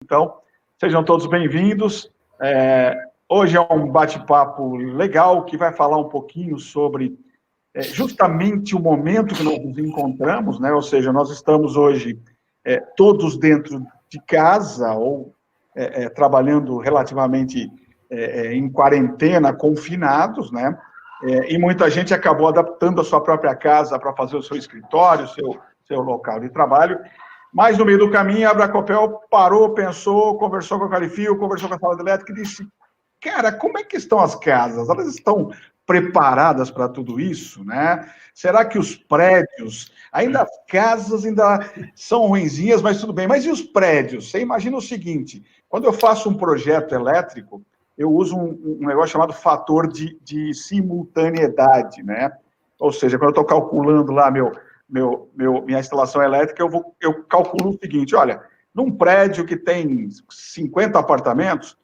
Então, sejam todos bem-vindos. Hoje é um bate-papo legal que vai falar um pouquinho sobre justamente o momento que nós nos encontramos, né? Ou seja, nós estamos hoje todos dentro de casa ou trabalhando relativamente em quarentena, confinados, né? E muita gente acabou adaptando a sua própria casa para fazer o seu escritório, seu local de trabalho. Mas, no meio do caminho, a Abracopel parou, pensou, conversou com a Qualifio, conversou com a Sala de Elétrica e disse, cara, como é que estão as casas? Elas estão preparadas para tudo isso, né? Será que os prédios, as casas ainda são ruinzinhas, mas tudo bem. Mas e os prédios? Você imagina o seguinte, quando eu faço um projeto elétrico, eu uso um negócio chamado fator de simultaneidade, né? Ou seja, quando eu estou calculando lá minha instalação elétrica, eu calculo o seguinte, olha, num prédio que tem 50 apartamentos,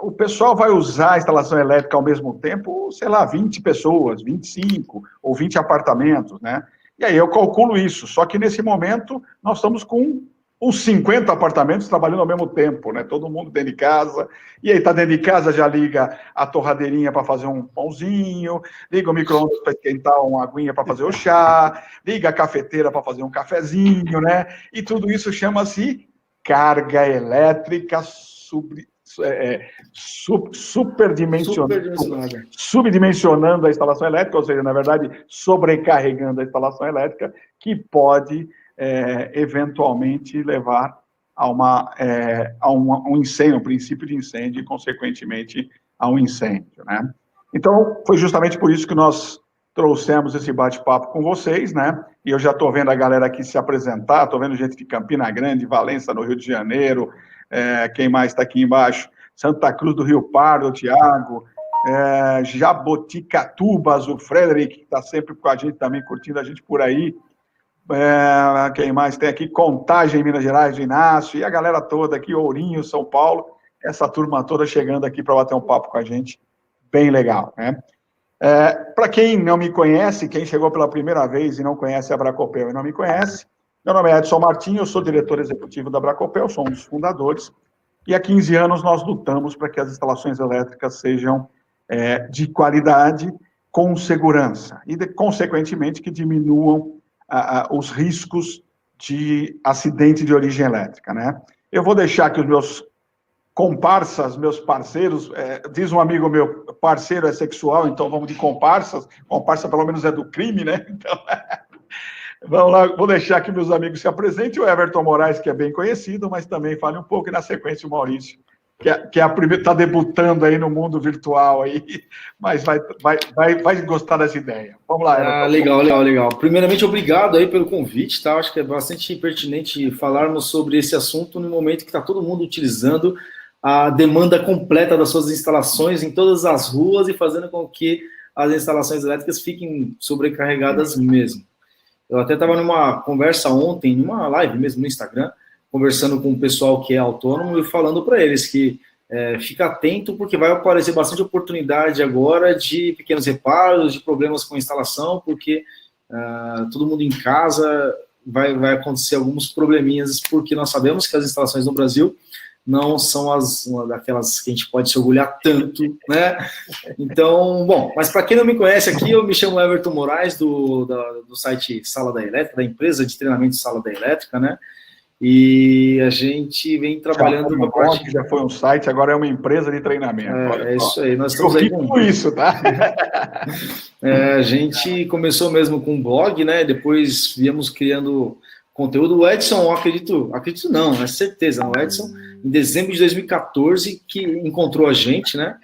o pessoal vai usar a instalação elétrica ao mesmo tempo, sei lá, 20 pessoas, 25 ou 20 apartamentos, né? E aí eu calculo isso, só que nesse momento nós estamos com os 50 apartamentos trabalhando ao mesmo tempo, né? Todo mundo dentro de casa, e aí tá dentro de casa, já liga a torradeirinha para fazer um pãozinho, liga o micro-ondas para esquentar uma aguinha para fazer o chá, liga a cafeteira para fazer um cafezinho, né? E tudo isso chama-se carga elétrica subdimensionando a instalação elétrica, ou seja, na verdade, sobrecarregando a instalação elétrica, que pode eventualmente levar a um incêndio, um princípio de incêndio e, consequentemente, a um incêndio, né? Então, foi justamente por isso que nós trouxemos esse bate-papo com vocês, né? E eu já estou vendo a galera aqui se apresentar, estou vendo gente de Campina Grande, Valença, no Rio de Janeiro, quem mais está aqui embaixo? Santa Cruz do Rio Pardo, o Tiago, Jaboticatubas, o Frederic, que está sempre com a gente também, curtindo a gente por aí. Quem mais tem aqui? Contagem, Minas Gerais, do Inácio, e a galera toda aqui, Ourinho, São Paulo, essa turma toda chegando aqui para bater um papo com a gente, bem legal, né? Para quem não me conhece, quem chegou pela primeira vez e não conhece a Abracopel e não me conhece, meu nome é Edson Martins, eu sou diretor executivo da Abracopel, sou um dos fundadores, e há 15 anos nós lutamos para que as instalações elétricas sejam de qualidade, com segurança, e, consequentemente, que diminuam os riscos de acidente de origem elétrica, né? Eu vou deixar que os meus comparsas, meus parceiros, diz um amigo meu, parceiro é sexual, então vamos de comparsas, comparsa pelo menos é do crime, né? Então, vamos lá, vou deixar que meus amigos se apresentem, o Everton Moraes, que é bem conhecido, mas também fale um pouco, e na sequência o Maurício, que é a primeira, está debutando aí no mundo virtual, aí, mas vai gostar dessa ideia. Vamos lá, Everton. Legal. Primeiramente, obrigado aí pelo convite, tá? Acho que é bastante pertinente falarmos sobre esse assunto no momento que está todo mundo utilizando a demanda completa das suas instalações em todas as ruas e fazendo com que as instalações elétricas fiquem sobrecarregadas mesmo. Eu até estava numa conversa ontem, numa live mesmo no Instagram, conversando com o pessoal que é autônomo e falando para eles que fica atento porque vai aparecer bastante oportunidade agora de pequenos reparos, de problemas com a instalação, porque todo mundo em casa vai acontecer alguns probleminhas, porque nós sabemos que as instalações no Brasil não são uma daquelas que a gente pode se orgulhar tanto, né? Então, bom, mas para quem não me conhece aqui, eu me chamo Everton Moraes, do site Sala da Elétrica, da empresa de treinamento Sala da Elétrica, né? E a gente vem trabalhando com a parte... Já foi um site, agora é uma empresa de treinamento. É isso aí, nós estamos aí com isso, tá? A gente começou mesmo com um blog, né? Depois viemos criando conteúdo. O Edson, acredito não, é certeza. O Edson, em dezembro de 2014, que encontrou a gente, né?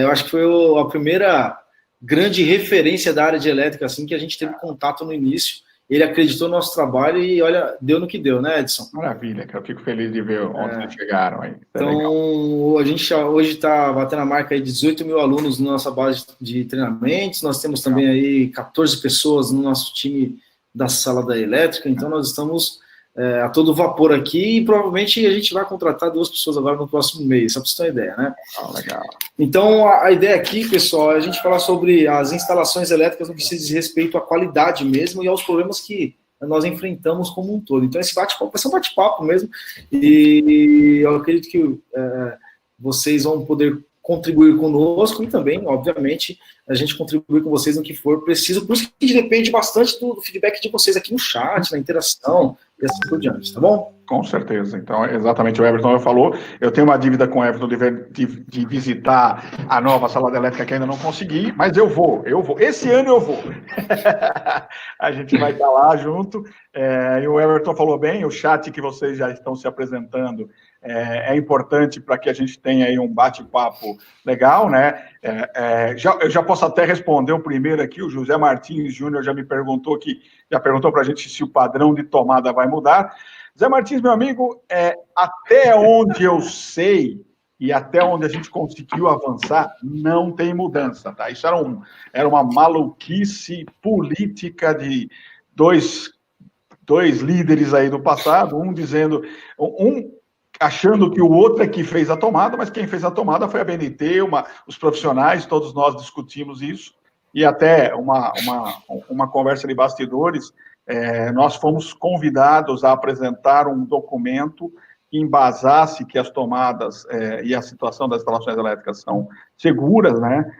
Eu acho que foi a primeira grande referência da área de elétrica, assim, que a gente teve contato no início. Ele acreditou no nosso trabalho e, olha, deu no que deu, né, Edson? Maravilha, que eu fico feliz de ver onde eles chegaram aí. Então, a gente hoje está batendo a marca aí de 18 mil alunos na nossa base de treinamentos. Nós temos também aí 14 pessoas no nosso time da Sala da Elétrica, então nós estamos a todo vapor aqui e provavelmente a gente vai contratar 2 pessoas agora no próximo mês, só para você ter uma ideia, né? Legal. Então, a ideia aqui, pessoal, é a gente falar sobre as instalações elétricas no que se diz respeito à qualidade mesmo e aos problemas que nós enfrentamos como um todo. Então, esse bate-papo vai ser um bate-papo mesmo, e eu acredito que vocês vão poder contribuir conosco e também, obviamente, a gente contribuir com vocês no que for preciso. Por isso que depende bastante do feedback de vocês aqui no chat, na interação e assim por diante, tá bom? Com certeza. Então, exatamente o Everton falou. Eu tenho uma dívida com o Everton de visitar a nova sala elétrica que ainda não consegui, mas eu vou. Esse ano eu vou. A gente vai estar lá junto. E o Everton falou bem, o chat que vocês já estão se apresentando é importante para que a gente tenha aí um bate-papo legal, né? Eu já posso até responder o primeiro aqui, o José Martins Júnior já perguntou para a gente se o padrão de tomada vai mudar. Zé Martins, meu amigo, até onde eu sei e até onde a gente conseguiu avançar, não tem mudança, tá? Isso era uma maluquice política de dois líderes aí do passado, um achando que o outro é que fez a tomada, mas quem fez a tomada foi a BNT, os profissionais, todos nós discutimos isso, e até uma conversa de bastidores, nós fomos convidados a apresentar um documento que embasasse que as tomadas e a situação das instalações elétricas são seguras, né?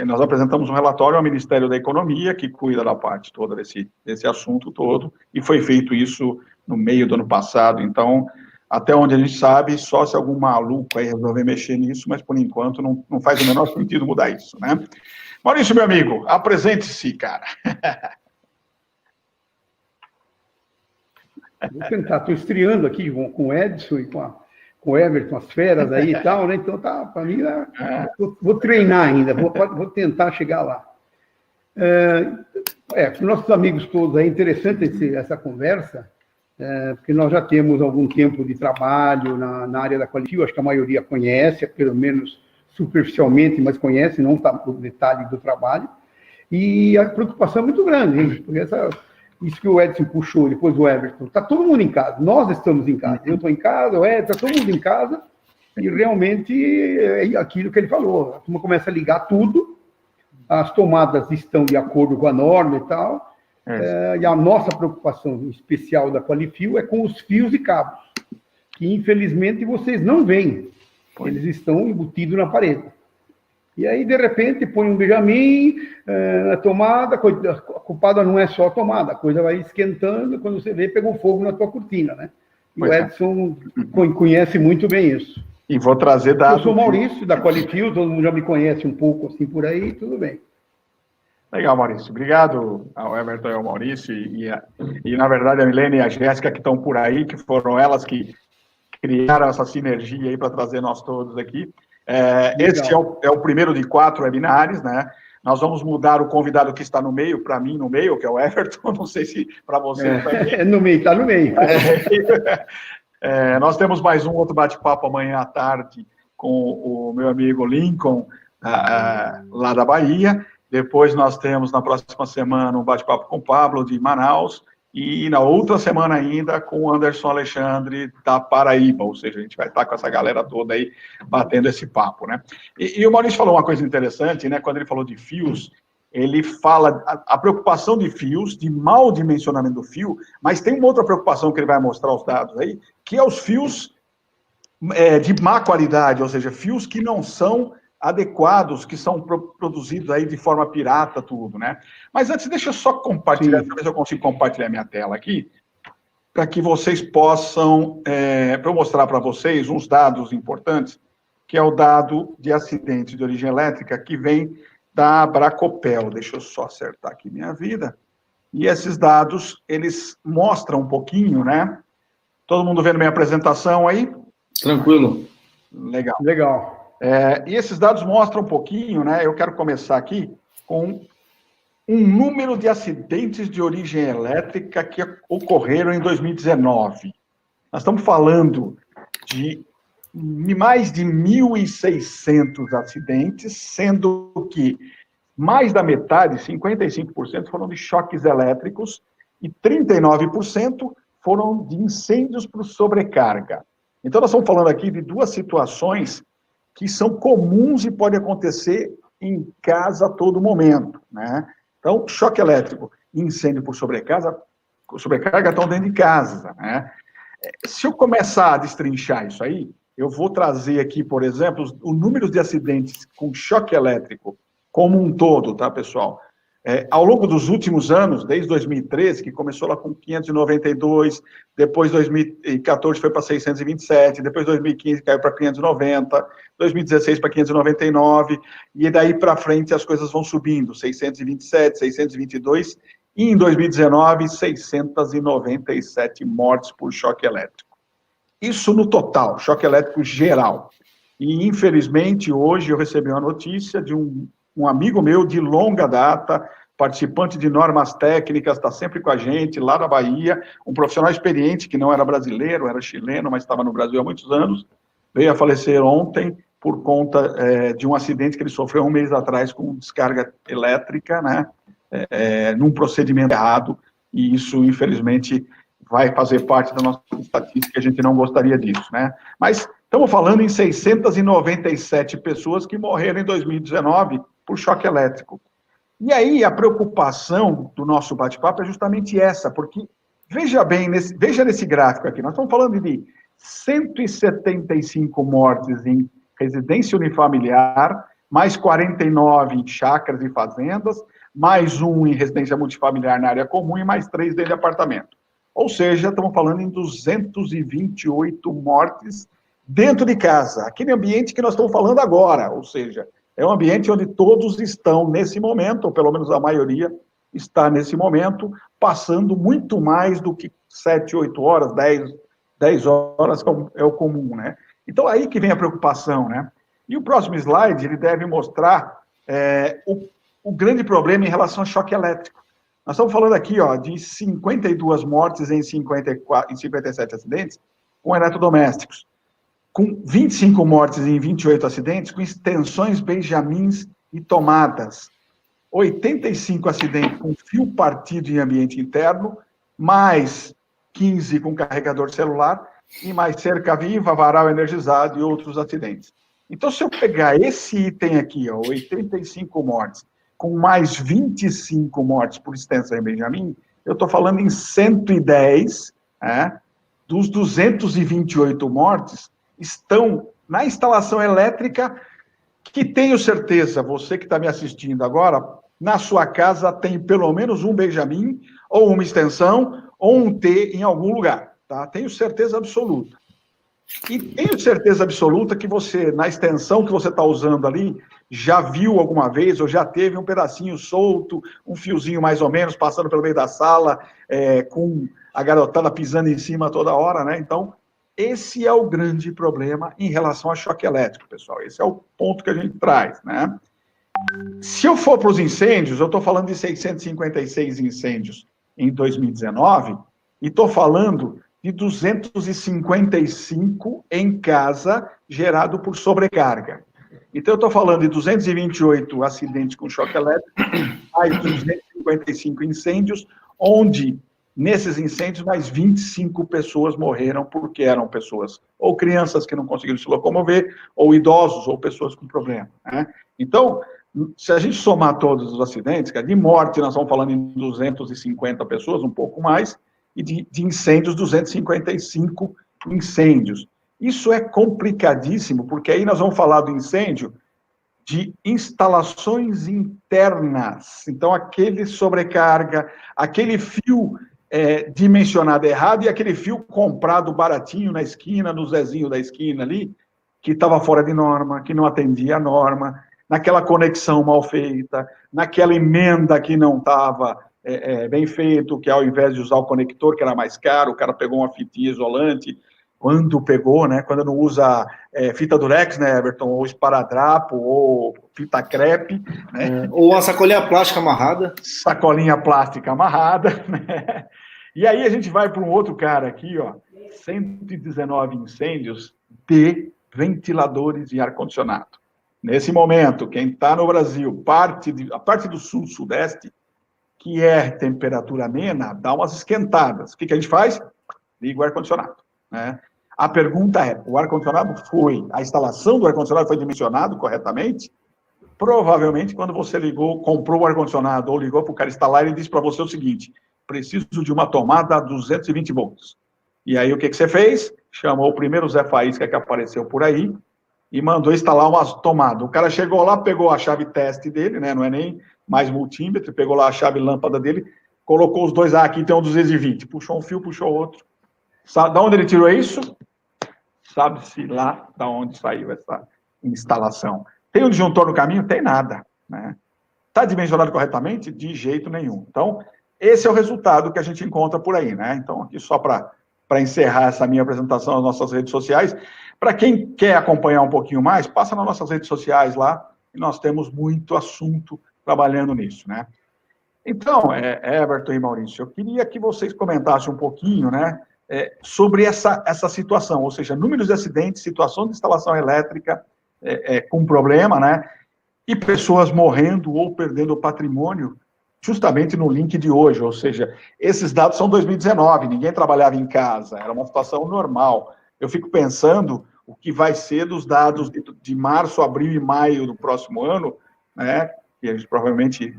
Nós apresentamos um relatório ao Ministério da Economia, que cuida da parte toda desse assunto todo, e foi feito isso no meio do ano passado. Então, até onde a gente sabe, só se algum maluco aí resolver mexer nisso, mas por enquanto não faz o menor sentido mudar isso, né? Maurício, meu amigo, apresente-se, cara. Vou tentar, estou estreando aqui com o Edson e com o Everton, as feras aí e tal, né? Então, para mim, vou treinar ainda, vou tentar chegar lá. Para nossos amigos todos, é interessante essa conversa, porque nós já temos algum tempo de trabalho na área da Qualifil, acho que a maioria conhece, pelo menos superficialmente, mas conhece, não está no detalhe do trabalho, e a preocupação é muito grande, hein? Porque isso que o Edson puxou, depois o Everton, está todo mundo em casa, nós estamos em casa, eu estou em casa, o Edson, está todo mundo em casa, e realmente é aquilo que ele falou, a turma começa a ligar tudo, as tomadas estão de acordo com a norma e tal, e a nossa preocupação especial da Qualifil é com os fios e cabos, que infelizmente vocês não veem, eles estão embutidos na parede. E aí, de repente, põe um Benjamin na tomada, a culpada não é só a tomada, a coisa vai esquentando, quando você vê, pegou fogo na tua cortina, né? E o Edson conhece muito bem isso. E vou trazer dados... Eu sou Maurício, da Qualifil, todo mundo já me conhece um pouco assim por aí, tudo bem. Legal, Maurício. Obrigado ao Everton e ao Maurício, e na verdade, a Milene e a Jéssica que estão por aí, que foram elas que criaram essa sinergia aí para trazer nós todos aqui. Esse é o primeiro de 4 webinars, né? Nós vamos mudar o convidado que está no meio, para mim, no meio, que é o Everton, não sei se para você também. No meio, está no meio. Nós temos mais um outro bate-papo amanhã à tarde com o meu amigo Lincoln, lá da Bahia. Depois nós temos, na próxima semana, um bate-papo com o Pablo, de Manaus. E na outra semana ainda com o Anderson Alexandre da Paraíba, ou seja, a gente vai estar com essa galera toda aí batendo esse papo, né? E o Maurício falou uma coisa interessante, né? Quando ele falou de fios, ele fala a preocupação de fios, de mau dimensionamento do fio, mas tem uma outra preocupação que ele vai mostrar os dados aí, que é os fios de má qualidade, ou seja, fios que não são adequados, que são produzidos aí de forma pirata, tudo, né? Mas antes, deixa eu só compartilhar, talvez eu consiga compartilhar minha tela aqui, para que vocês possam, para eu mostrar para vocês uns dados importantes, que é o dado de acidentes de origem elétrica, que vem da Abracopel. Deixa eu só acertar aqui minha vida. E esses dados, eles mostram um pouquinho, né? Todo mundo vendo minha apresentação aí? Tranquilo. Legal. Legal. E esses dados mostram um pouquinho, né? Eu quero começar aqui com um número de acidentes de origem elétrica que ocorreram em 2019. Nós estamos falando de mais de 1.600 acidentes, sendo que mais da metade, 55%, foram de choques elétricos e 39% foram de incêndios por sobrecarga. Então, nós estamos falando aqui de duas situações que são comuns e podem acontecer em casa a todo momento, né? Então, choque elétrico. incêndio por sobrecarga estão dentro de casa, né? Se eu começar a destrinchar isso aí, eu vou trazer aqui, por exemplo, o número de acidentes com choque elétrico como um todo, tá, pessoal? Ao longo dos últimos anos, desde 2013, que começou lá com 592, depois 2014 foi para 627, depois 2015 caiu para 590, 2016 para 599, e daí para frente as coisas vão subindo, 627, 622, e em 2019, 697 mortes por choque elétrico. Isso no total, choque elétrico geral. E, infelizmente, hoje eu recebi uma notícia de um amigo meu de longa data, participante de normas técnicas, está sempre com a gente, lá na Bahia, um profissional experiente, que não era brasileiro, era chileno, mas estava no Brasil há muitos anos, veio a falecer ontem por conta de um acidente que ele sofreu um mês atrás com descarga elétrica, né, num procedimento errado, e isso, infelizmente, vai fazer parte da nossa estatística, a gente não gostaria disso, né? Mas estamos falando em 697 pessoas que morreram em 2019 por choque elétrico. E aí a preocupação do nosso bate-papo é justamente essa, porque veja nesse gráfico aqui, nós estamos falando de 175 mortes em residência unifamiliar, mais 49 em chácaras e fazendas, mais um em residência multifamiliar na área comum e mais 3 dentro de apartamento. Ou seja, estamos falando em 228 mortes dentro de casa, aquele ambiente que nós estamos falando agora, ou seja, é um ambiente onde todos estão nesse momento, ou pelo menos a maioria está nesse momento, passando muito mais do que 7, 8 horas, 10 horas, é o comum, né? Então, aí que vem a preocupação, né? E o próximo slide, ele deve mostrar o grande problema em relação ao choque elétrico. Nós estamos falando aqui, ó, de 52 mortes em 57 acidentes com eletrodomésticos, com 25 mortes em 28 acidentes com extensões benjamins e tomadas, 85 acidentes com fio partido em ambiente interno, mais 15 com carregador celular e mais cerca viva, varal energizado e outros acidentes. Então, se eu pegar esse item aqui, ó, 85 mortes, com mais 25 mortes por extensão em Benjamin, eu estou falando em 110, dos 228 mortes, estão na instalação elétrica, que tenho certeza, você que está me assistindo agora, na sua casa tem pelo menos um Benjamin, ou uma extensão, ou um T em algum lugar, tá? Tenho certeza absoluta. E tenho certeza absoluta que você, na extensão que você está usando ali, já viu alguma vez, ou já teve um pedacinho solto, um fiozinho mais ou menos, passando pelo meio da sala, com a garotada pisando em cima toda hora, né? Então, esse é o grande problema em relação a choque elétrico, pessoal. Esse é o ponto que a gente traz, né? Se eu for para os incêndios, eu estou falando de 656 incêndios em 2019, e estou falando de 255 em casa, gerado por sobrecarga. Então, eu estou falando de 228 acidentes com choque elétrico, mais 255 incêndios, onde, nesses incêndios, mais 25 pessoas morreram, porque eram pessoas, ou crianças que não conseguiram se locomover, ou idosos, ou pessoas com problema, né? Então, se a gente somar todos os acidentes, de morte, nós estamos falando em 250 pessoas, um pouco mais, e de incêndios, 255 incêndios. Isso é complicadíssimo, porque aí nós vamos falar do incêndio de instalações internas. Então, aquele sobrecarga, aquele fio dimensionado errado e aquele fio comprado baratinho na esquina, no Zezinho da esquina ali, que estava fora de norma, que não atendia a norma, naquela conexão mal feita, naquela emenda que não estava bem feito, que ao invés de usar o conector, que era mais caro, o cara pegou uma fitinha isolante, quando pegou, né, quando não usa fita durex, né, Everton, ou esparadrapo, ou fita crepe, né? Ou uma sacolinha plástica amarrada. Sacolinha plástica amarrada, né? E aí a gente vai para um outro cara aqui, ó, 119 incêndios de ventiladores e ar-condicionado. Nesse momento, quem está no Brasil, a parte do sul, sudeste, que é temperatura amena, dá umas esquentadas. O que a gente faz? Liga o ar-condicionado, né? A pergunta é, a instalação do ar-condicionado foi dimensionado corretamente? Provavelmente, quando você ligou, comprou o ar-condicionado ou ligou para o cara instalar, ele disse para você o seguinte: preciso de uma tomada a 220 volts. E aí, o que você fez? Chamou o primeiro Zé Faísca que apareceu por aí e mandou instalar uma tomada. O cara chegou lá, pegou a chave teste dele, né? Não é nem mais multímetro, pegou lá a chave lâmpada dele, colocou os dois, aqui tem um 220, puxou um fio, puxou outro. Sabe de onde ele tirou isso? Sabe-se lá de onde saiu essa instalação. Tem um disjuntor no caminho? Tem nada, né? Está dimensionado corretamente? De jeito nenhum. Então, esse é o resultado que a gente encontra por aí, né? Então, aqui só para encerrar essa minha apresentação nas nossas redes sociais, para quem quer acompanhar um pouquinho mais, passa nas nossas redes sociais lá, e nós temos muito assunto trabalhando nisso, né? Então, Everton e Maurício, eu queria que vocês comentassem um pouquinho, né, sobre essa situação, ou seja, números de acidentes, situação de instalação elétrica com problema, né, e pessoas morrendo ou perdendo o patrimônio, justamente no link de hoje, ou seja, esses dados são 2019, ninguém trabalhava em casa, era uma situação normal. Eu fico pensando o que vai ser dos dados de março, abril e maio do próximo ano, né, que a gente provavelmente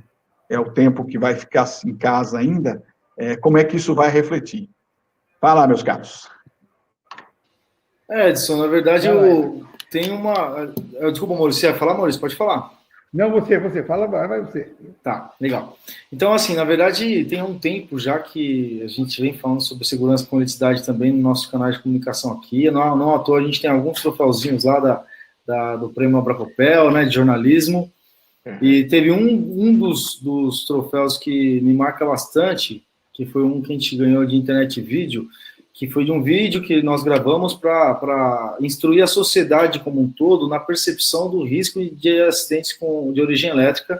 é o tempo que vai ficar em casa ainda, como é que isso vai refletir? Vai lá, meus caros. Edson, na verdade, eu tenho uma... Desculpa, Maurício, você ia falar, Maurício? Pode falar. Não, você fala, vai você. Tá, legal. Então, assim, na verdade, tem um tempo já que a gente vem falando sobre segurança e conectividade também no nosso canal de comunicação aqui. Não à toa, a gente tem alguns troféuzinhos lá do Prêmio Abracopel, né, de jornalismo. E teve um dos troféus que me marca bastante, que foi um que a gente ganhou de internet e vídeo, que foi de um vídeo que nós gravamos para instruir a sociedade como um todo na percepção do risco de acidentes de origem elétrica,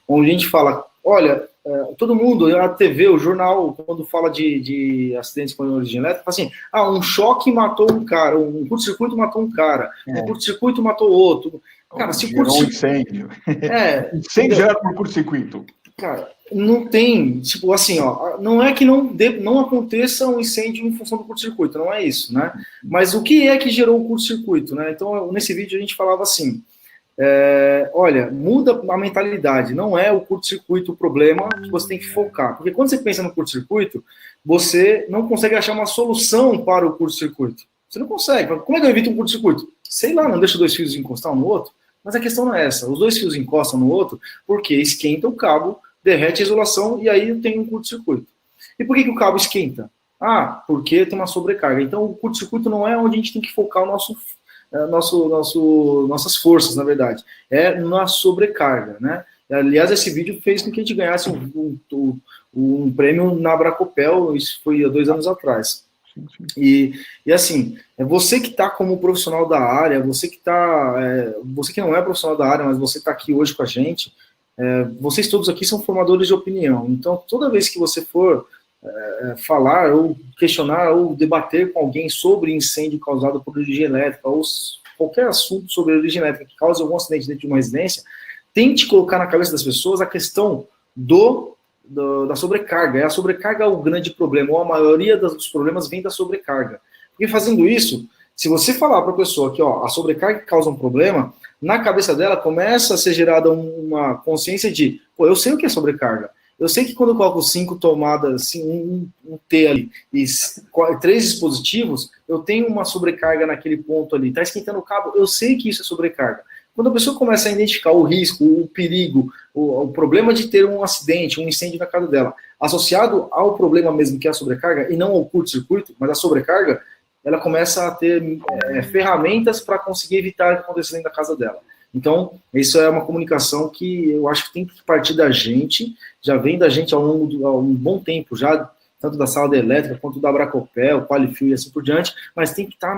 onde a gente fala, olha, todo mundo, a TV, o jornal, quando fala de acidentes com origem elétrica, fala assim, um choque matou um cara, um curto-circuito matou um cara, um curto-circuito matou outro. Cara, se um incêndio. Incêndio gerado por curto-circuito. Cara, não tem, tipo assim, ó, não é que não aconteça um incêndio em função do curto-circuito, não é isso, né? Mas o que é que gerou o curto-circuito, né? Então, nesse vídeo a gente falava assim, olha, muda a mentalidade, não é o curto-circuito o problema que você tem que focar, porque quando você pensa no curto-circuito, você não consegue achar uma solução para o curto-circuito. Você não consegue. Como é que eu evito um curto-circuito? Sei lá, não deixa dois fios encostar um no outro? Mas a questão não é essa. Os dois fios encostam no outro porque esquenta o cabo, derrete a isolação e aí eu tenho um curto-circuito. E por que o cabo esquenta? Porque tem uma sobrecarga. Então o curto-circuito não é onde a gente tem que focar nossas forças, na verdade. É na sobrecarga, né? Aliás, esse vídeo fez com que a gente ganhasse um prêmio na Abracopel, isso foi há 2 anos atrás. E assim, você que está como profissional da área, você que não é profissional da área, mas você está aqui hoje com a gente, vocês todos aqui são formadores de opinião. Então, toda vez que você for falar, ou questionar, ou debater com alguém sobre incêndio causado por origem elétrica, ou qualquer assunto sobre origem elétrica que cause algum acidente dentro de uma residência, tente colocar na cabeça das pessoas a questão da sobrecarga. A sobrecarga é o grande problema, ou a maioria dos problemas vem da sobrecarga. E fazendo isso, se você falar para a pessoa que a sobrecarga causa um problema, na cabeça dela começa a ser gerada uma consciência de, eu sei o que é sobrecarga. Eu sei que quando eu coloco 5 tomadas, assim, um T ali, e 3 dispositivos, eu tenho uma sobrecarga naquele ponto ali, está esquentando o cabo, eu sei que isso é sobrecarga. Quando a pessoa começa a identificar o risco, o perigo, o problema de ter um acidente, um incêndio na casa dela, associado ao problema mesmo que é a sobrecarga, e não ao curto-circuito, mas a sobrecarga, ela começa a ter ferramentas para conseguir evitar que aconteça dentro da casa dela. Então, isso é uma comunicação que eu acho que tem que partir da gente, já vem da gente há um bom tempo já, tanto da sala da elétrica quanto da Abracopel, Qualifil e assim por diante, mas tem que estar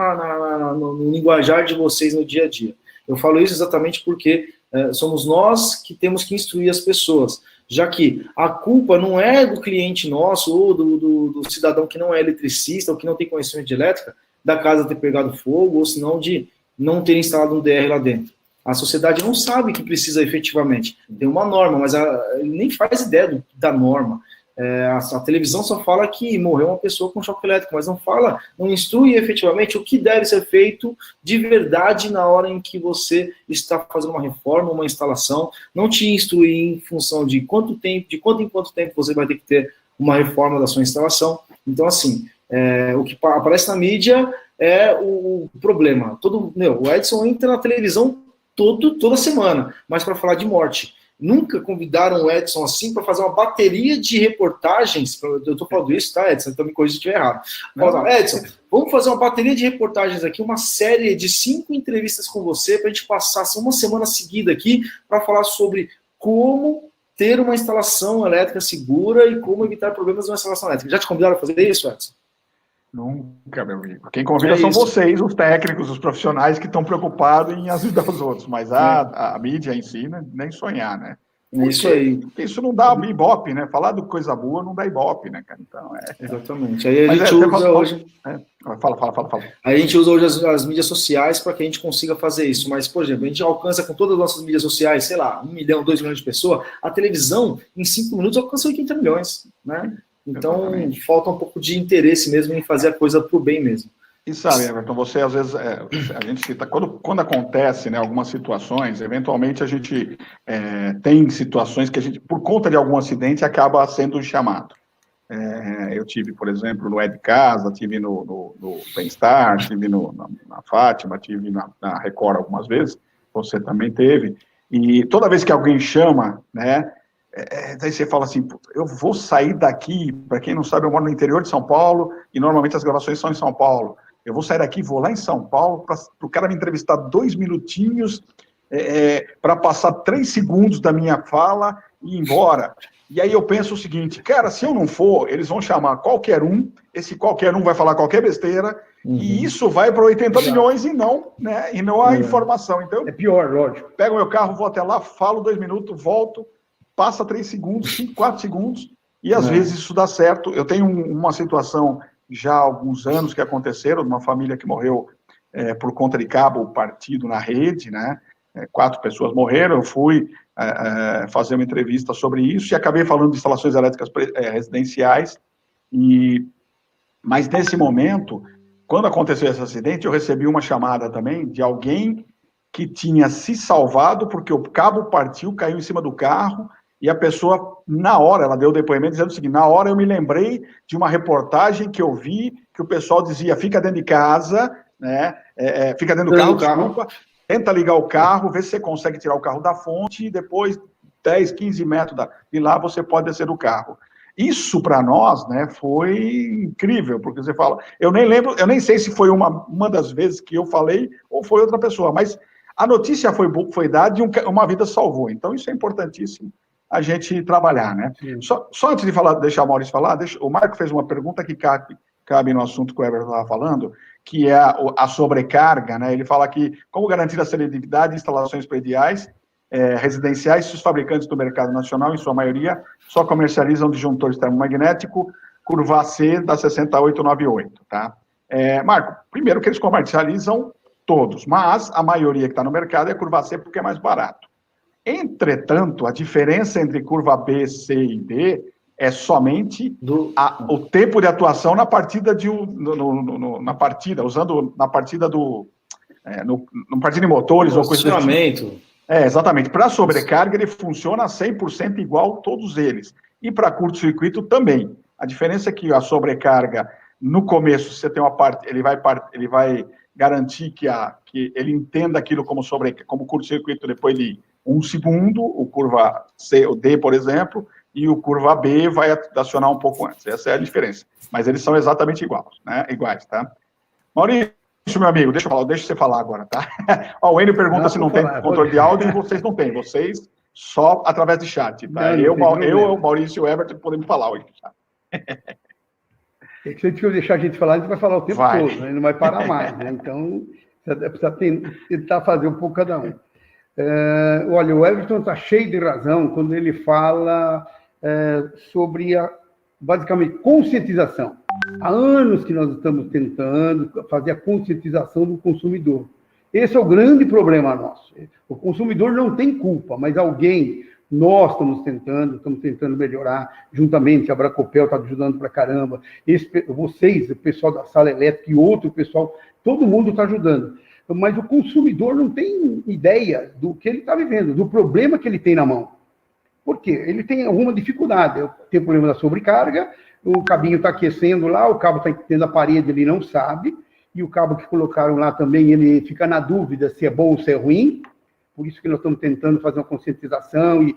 no linguajar de vocês no dia a dia. Eu falo isso exatamente porque somos nós que temos que instruir as pessoas, já que a culpa não é do cliente nosso ou do cidadão que não é eletricista ou que não tem conhecimento de elétrica, da casa ter pegado fogo ou senão de não ter instalado um DR lá dentro. A sociedade não sabe que precisa efetivamente. Tem uma norma, mas ele nem faz ideia da norma. A televisão só fala que morreu uma pessoa com choque elétrico, mas não instrui efetivamente o que deve ser feito de verdade na hora em que você está fazendo uma reforma, uma instalação, não te instrui em função de quanto em quanto tempo você vai ter que ter uma reforma da sua instalação. Então, assim, o que aparece na mídia é o problema. O Edson entra na televisão toda semana, mas para falar de morte. Nunca convidaram o Edson assim para fazer uma bateria de reportagens. Eu estou falando isso, tá, Edson? Então me corrija se estiver errado. Edson, vamos fazer uma bateria de reportagens aqui, uma série de 5 entrevistas com você, para a gente passar uma semana seguida aqui para falar sobre como ter uma instalação elétrica segura e como evitar problemas numa instalação elétrica. Já te convidaram a fazer isso, Edson? Nunca, meu amigo. Quem convida são vocês, os técnicos, os profissionais que estão preocupados em ajudar os outros, mas a mídia em si, né, nem sonhar, né? Isso aí. Porque isso não dá ibope, né? Falar de coisa boa não dá ibope, né, cara? Então, Exatamente. Aí a gente usa hoje... Fala. Aí a gente usa hoje as mídias sociais para que a gente consiga fazer isso. Mas, por exemplo, a gente alcança com todas as nossas mídias sociais, sei lá, 1 milhão, 2 milhões de pessoas. A televisão, em 5 minutos, alcança 80 milhões, né? Então, falta um pouco de interesse mesmo em fazer a coisa pro bem mesmo. E sabe, Everton, você às vezes, a gente cita, quando acontece, né, algumas situações, eventualmente a gente tem situações que a gente, por conta de algum acidente, acaba sendo chamado. Eu tive, por exemplo, no Ed Casa, tive no Bem-Estar, tive na Fátima, tive na Record algumas vezes, você também teve, e toda vez que alguém chama, né, daí você fala assim, eu vou sair daqui, para quem não sabe, eu moro no interior de São Paulo, e normalmente as gravações são em São Paulo, eu vou sair daqui, vou lá em São Paulo, para o cara me entrevistar 2 minutinhos, para passar 3 segundos da minha fala e ir embora. E aí eu penso o seguinte, cara, se eu não for, eles vão chamar qualquer um, esse qualquer um vai falar qualquer besteira, e isso vai para 80 milhões e não a informação. Então, é pior, lógico. Pego meu carro, vou até lá, falo 2 minutos, volto, passa 3 segundos, 5, 4 segundos, e às vezes isso dá certo. Eu tenho uma situação já há alguns anos que aconteceram, de uma família que morreu por conta de cabo partido na rede, né? 4 pessoas morreram, eu fui fazer uma entrevista sobre isso e acabei falando de instalações elétricas residenciais, mas nesse momento, quando aconteceu esse acidente, eu recebi uma chamada também de alguém que tinha se salvado porque o cabo partiu, caiu em cima do carro, e a pessoa, na hora, ela deu o depoimento dizendo o seguinte, na hora eu me lembrei de uma reportagem que eu vi, que o pessoal dizia, fica dentro de casa, né, fica dentro do carro, desculpa, tenta ligar o carro, vê se você consegue tirar o carro da fonte, e depois, 10, 15 metros de lá, você pode descer do carro. Isso, para nós, né, foi incrível, porque você fala, eu nem sei se foi uma das vezes que eu falei, ou foi outra pessoa, mas a notícia foi dada e uma vida salvou, então isso é importantíssimo, a gente trabalhar, né? Só antes de deixar o Maurício falar, o Marco fez uma pergunta que cabe no assunto que o Everton estava falando, que é a sobrecarga, né? Ele fala que como garantir a seletividade de instalações prediais residenciais se os fabricantes do mercado nacional, em sua maioria, só comercializam disjuntores termomagnético curva C da 6898, tá? Marco, primeiro que eles comercializam todos, mas a maioria que está no mercado é curva C porque é mais barato. Entretanto, a diferença entre curva B, C e D é somente o tempo de atuação na partida na partida de motores ou coisa do tipo. Exatamente. Para sobrecarga, ele funciona 100% igual todos eles. E para curto-circuito também. A diferença é que a sobrecarga, no começo, você tem uma parte, ele vai garantir que ele entenda aquilo como curto-circuito depois de 1 segundo, o curva C, o D, por exemplo, e o curva B vai acionar um pouco antes. Essa é a diferença. Mas eles são exatamente iguais, tá? Maurício, meu amigo, deixa você falar agora, tá? O Enio pergunta se não tem controle de áudio e vocês não têm. Vocês só através de chat, tá? Eu, o Maurício e o Everton podemos falar hoje. Se você deixar a gente falar, a gente vai falar o tempo todo, né? Não vai parar mais, né? Então, precisa tentar fazer um pouco cada um. Olha, o Everton está cheio de razão quando ele fala sobre basicamente, conscientização. Há anos que nós estamos tentando fazer a conscientização do consumidor. Esse é o grande problema nosso. O consumidor não tem culpa, mas alguém, Nós estamos tentando melhorar, juntamente, a Bracopel está ajudando pra caramba, vocês, o pessoal da sala elétrica e outro pessoal, todo mundo está ajudando. Mas o consumidor não tem ideia do que ele está vivendo, do problema que ele tem na mão. Por quê? Ele tem alguma dificuldade, tem problema da sobrecarga, o cabinho está aquecendo lá, o cabo está tendo a parede, ele não sabe, e o cabo que colocaram lá também, ele fica na dúvida se é bom ou se é ruim. Por isso que nós estamos tentando fazer uma conscientização e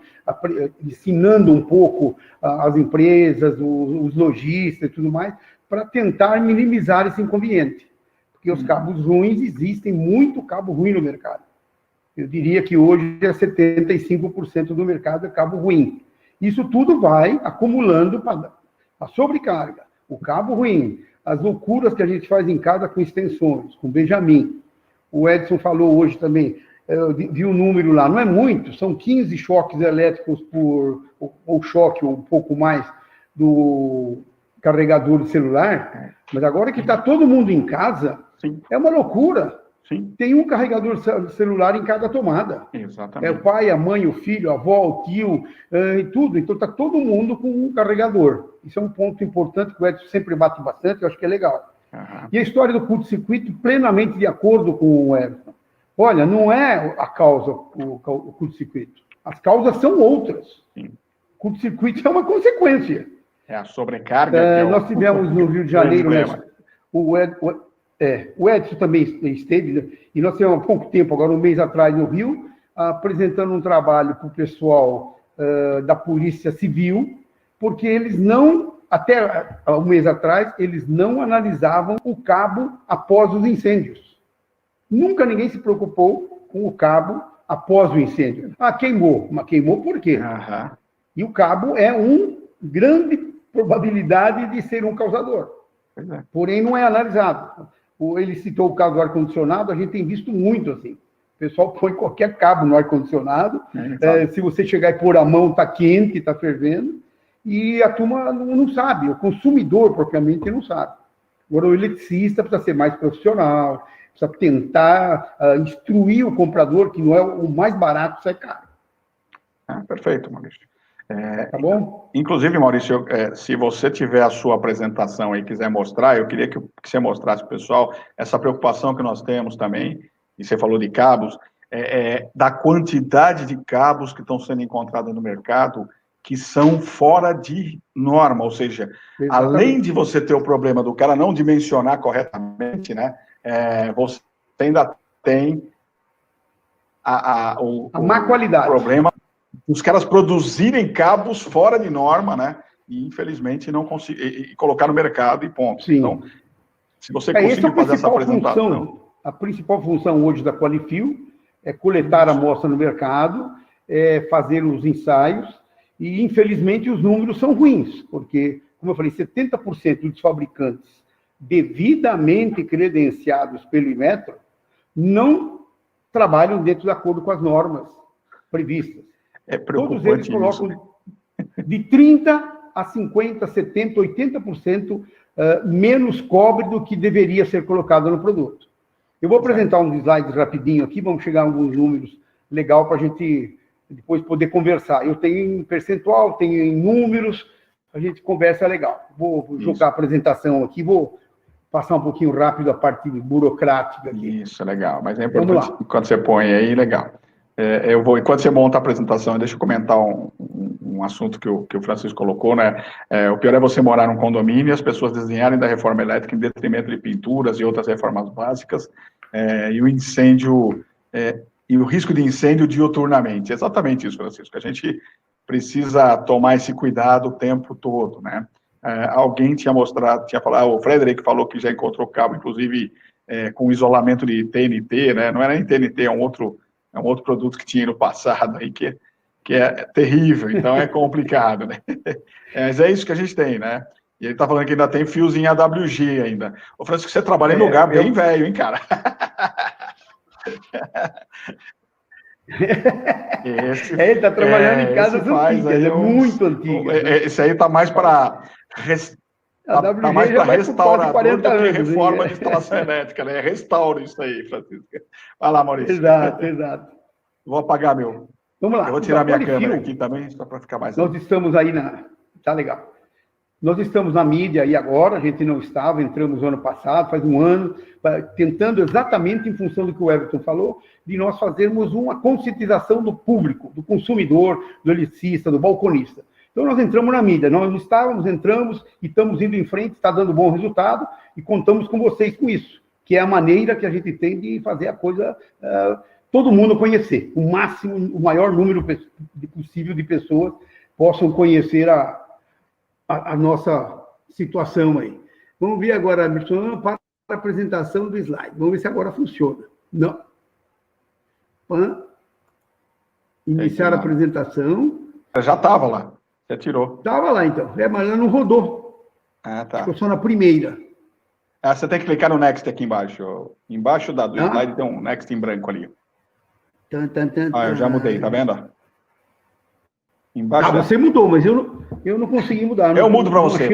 ensinando um pouco as empresas, os lojistas e tudo mais, para tentar minimizar esse inconveniente. Porque os cabos ruins, existem muito cabo ruim no mercado. Eu diria que hoje 75% do mercado é cabo ruim. Isso tudo vai acumulando para a sobrecarga, o cabo ruim, as loucuras que a gente faz em casa com extensões, com Benjamin. O Edson falou hoje também, eu vi o número lá, não é muito, são 15 choques elétricos ou choque, ou um pouco mais, do carregador de celular, mas agora que está todo mundo em casa, sim, é uma loucura. Sim. Tem um carregador de celular em cada tomada. Exatamente. É o pai, a mãe, o filho, a avó, o tio, e tudo. Então está todo mundo com um carregador. Isso é um ponto importante que o Edson sempre bate bastante, eu acho que é legal. Uhum. E a história do curto-circuito, plenamente de acordo com o Edson. Olha, não é a causa o curto-circuito. As causas são outras. Sim. O curto-circuito é uma consequência. É a sobrecarga. Nós tivemos no Rio de Janeiro, o Edson também esteve, né? E nós tivemos há pouco tempo, agora um mês atrás, no Rio, apresentando um trabalho para o pessoal da Polícia Civil, porque eles não, até um mês atrás, eles não analisavam o cabo após os incêndios. Nunca ninguém se preocupou com o cabo após o incêndio. Queimou. Mas queimou por quê? Uhum. E o cabo é uma grande probabilidade de ser um causador. É. Porém, não é analisado. Ele citou o caso do ar-condicionado, a gente tem visto muito assim. O pessoal põe qualquer cabo no ar-condicionado, se você chegar e pôr a mão, está quente, está fervendo, e a turma não sabe, o consumidor propriamente não sabe. Agora, o eletricista precisa ser mais profissional, precisa tentar instruir o comprador, que não é o mais barato, sai caro. Perfeito, Maurício. Tá bom? Inclusive, Maurício, se você tiver a sua apresentação e quiser mostrar, eu queria que você mostrasse para o pessoal essa preocupação que nós temos também, e você falou de cabos, da quantidade de cabos que estão sendo encontrados no mercado que são fora de norma, ou seja, exatamente, além de você ter o problema do cara não dimensionar corretamente, né, você ainda tem a má qualidade. O problema os caras produzirem cabos fora de norma, né? E, infelizmente, não conseguir colocar no mercado e ponto. Sim. Então, se você conseguir fazer essa apresentação... A principal função hoje da Qualifil é coletar a amostra no mercado, fazer os ensaios, e, infelizmente, os números são ruins, porque, como eu falei, 70% dos fabricantes devidamente credenciados pelo Inmetro não trabalham dentro de acordo com as normas previstas. Todos eles colocam isso, né? De 30% a 50%, 70%, 80% menos cobre do que deveria ser colocado no produto. Eu vou apresentar uns slides rapidinho aqui, vamos chegar a alguns números legal para a gente depois poder conversar. Eu tenho em percentual, tenho em números, a gente conversa legal. Vou jogar a apresentação aqui, vou passar um pouquinho rápido a parte burocrática aqui. Isso, legal, mas é importante quando você põe aí, legal. Enquanto você monta a apresentação, deixa eu comentar um assunto que o Francisco colocou, né? O pior é você morar num condomínio e as pessoas desenharem da reforma elétrica em detrimento de pinturas e outras reformas básicas, e o incêndio, e o risco de incêndio diuturnamente. Exatamente isso, Francisco. A gente precisa tomar esse cuidado o tempo todo, né? Alguém tinha falado, o Frederic falou que já encontrou cabo, inclusive, com isolamento de TNT, né? Não era nem TNT, é um outro produto que tinha no passado aí, que é terrível, então é complicado, né? Mas é isso que a gente tem, né? E ele está falando que ainda tem fios em AWG ainda. Ô, Francisco, você trabalha em lugar bem velho, hein, cara? Ele está trabalhando em casas antigas, é muito antigo. Esse aí está mais para... Está mais para restaurador do que reforma de instalação elétrica, né? Restauro isso aí, Francisco. Vai lá, Maurício. Exato. Vou apagar meu. Vamos lá. Eu vou tirar minha câmera aqui também, só para ficar mais... Nós estamos aí Tá legal. Nós estamos na mídia aí agora, a gente não estava, entramos no ano passado, faz um ano, tentando exatamente em função do que o Everton falou, de nós fazermos uma conscientização do público, do consumidor, do elicista, do balconista. Então, nós entramos na mídia, nós não estávamos, entramos e estamos indo em frente, está dando bom resultado e contamos com vocês com isso, que é a maneira que a gente tem de fazer a coisa, todo mundo conhecer, o máximo, o maior número possível de pessoas possam conhecer a nossa situação aí. Vamos ver agora, para a apresentação do slide. Vamos ver se agora funciona. Não. Iniciar a apresentação. Já estava lá. Você tirou. Estava lá, então. Mas ela não rodou. Ah, tá. Ficou só na primeira. Você tem que clicar no Next aqui embaixo. Embaixo do slide tem um Next em branco ali. Eu já mudei, tá vendo? Embaixo você mudou, mas eu não consegui mudar. Eu mudo para você.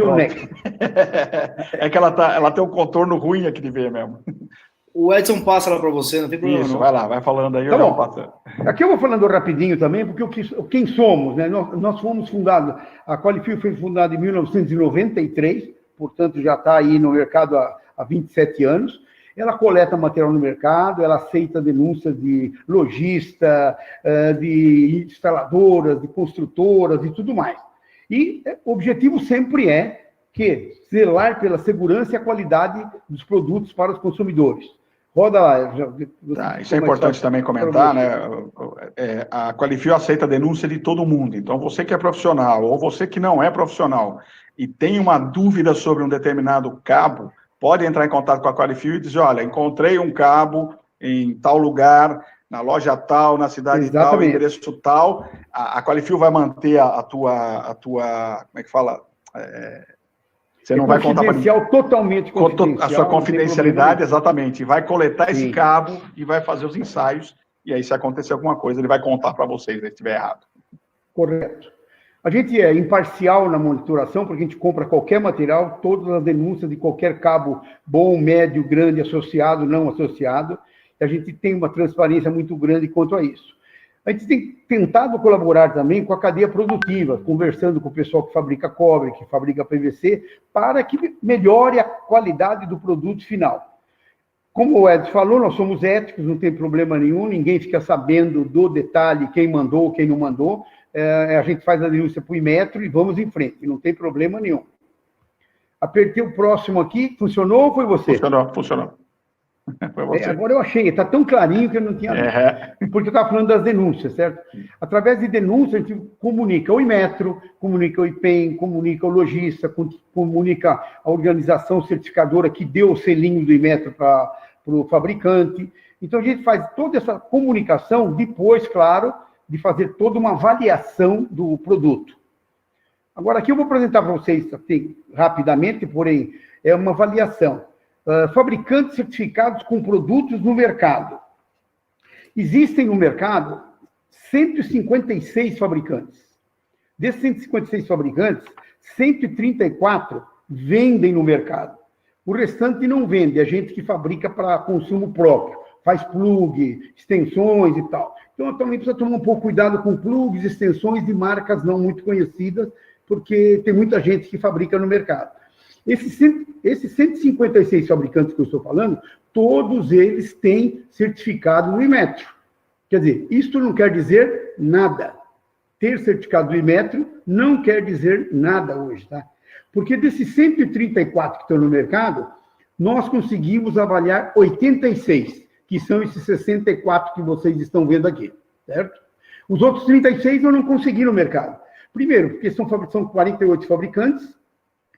É que ela tem um contorno ruim aqui de ver mesmo. O Edson passa lá para você, não tem problema. Isso, não. vai lá, vai falando aí. Tá bom. Aqui eu vou falando rapidinho também, porque quem somos, né? Nós fomos fundados, a Qualifil foi fundada em 1993, portanto já está aí no mercado há 27 anos. Ela coleta material no mercado, ela aceita denúncias de lojista, de instaladoras, de construtoras e tudo mais. E o objetivo sempre é zelar pela segurança e a qualidade dos produtos para os consumidores. Roda lá. Isso é importante também comentar, né? A Qualifil aceita a denúncia de todo mundo. Então, você que é profissional ou você que não é profissional e tem uma dúvida sobre um determinado cabo, pode entrar em contato com a Qualifil e dizer, olha, encontrei um cabo em tal lugar, na loja tal, na cidade tal, no endereço tal. A Qualifil vai manter a tua, como é que fala? Você não vai contar para ninguém. Totalmente confidencial. A sua confidencialidade, exatamente. Vai coletar esse cabo e vai fazer os ensaios. E aí, se acontecer alguma coisa, ele vai contar para vocês, se estiver errado. Correto. A gente é imparcial na monitoração, porque a gente compra qualquer material, todas as denúncias de qualquer cabo bom, médio, grande, associado, não associado. E a gente tem uma transparência muito grande quanto a isso. A gente tem tentado colaborar também com a cadeia produtiva, conversando com o pessoal que fabrica cobre, que fabrica PVC, para que melhore a qualidade do produto final. Como o Edson falou, nós somos éticos, não tem problema nenhum, ninguém fica sabendo do detalhe, quem mandou, quem não mandou. A gente faz a denúncia para o Inmetro e vamos em frente, não tem problema nenhum. Apertei o próximo aqui, funcionou ou foi você? Funcionou. Foi você. Agora eu achei, está tão clarinho que eu não tinha visto, porque eu estava falando das denúncias, certo? Através de denúncia, a gente comunica o Inmetro, comunica o IPEM, comunica o lojista, comunica a organização certificadora que deu o selinho do Inmetro para o fabricante. Então, a gente faz toda essa comunicação depois, claro, de fazer toda uma avaliação do produto. Agora, aqui eu vou apresentar para vocês, assim, rapidamente, porém, é uma avaliação. Fabricantes certificados com produtos no mercado. Existem no mercado 156 fabricantes. Desses 156 fabricantes, 134 vendem no mercado. O restante não vende, é gente que fabrica para consumo próprio, faz plug, extensões e tal. Então, também precisa tomar um pouco cuidado com plugs, extensões de marcas não muito conhecidas, porque tem muita gente que fabrica no mercado. Esses 156 fabricantes que eu estou falando, todos eles têm certificado do Inmetro. Quer dizer, isto não quer dizer nada. Ter certificado do Inmetro não quer dizer nada hoje, tá? Porque desses 134 que estão no mercado, nós conseguimos avaliar 86, que são esses 64 que vocês estão vendo aqui, certo? Os outros 36 eu não consegui no mercado. Primeiro, porque são 48 fabricantes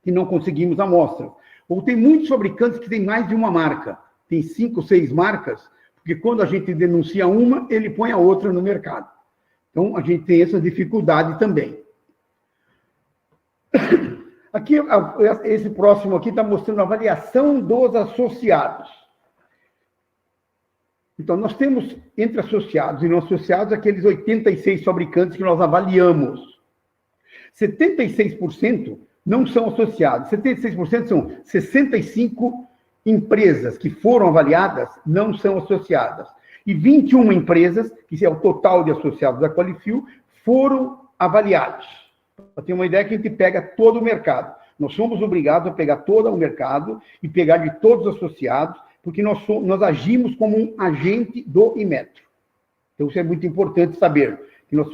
que não conseguimos amostra. Ou tem muitos fabricantes que têm mais de uma marca. Tem 5, 6 marcas, porque quando a gente denuncia uma, ele põe a outra no mercado. Então, a gente tem essa dificuldade também. Aqui, esse próximo aqui está mostrando a avaliação dos associados. Então, nós temos entre associados e não associados aqueles 86 fabricantes que nós avaliamos. 76% não são associados. 76% são 65 empresas que foram avaliadas, não são associadas. E 21 empresas, que é o total de associados da Qualifil, foram avaliados. Para ter uma ideia, que a gente pega todo o mercado. Nós somos obrigados a pegar todo o mercado e pegar de todos os associados, porque nós agimos como um agente do Inmetro. Então, isso é muito importante saber, que nós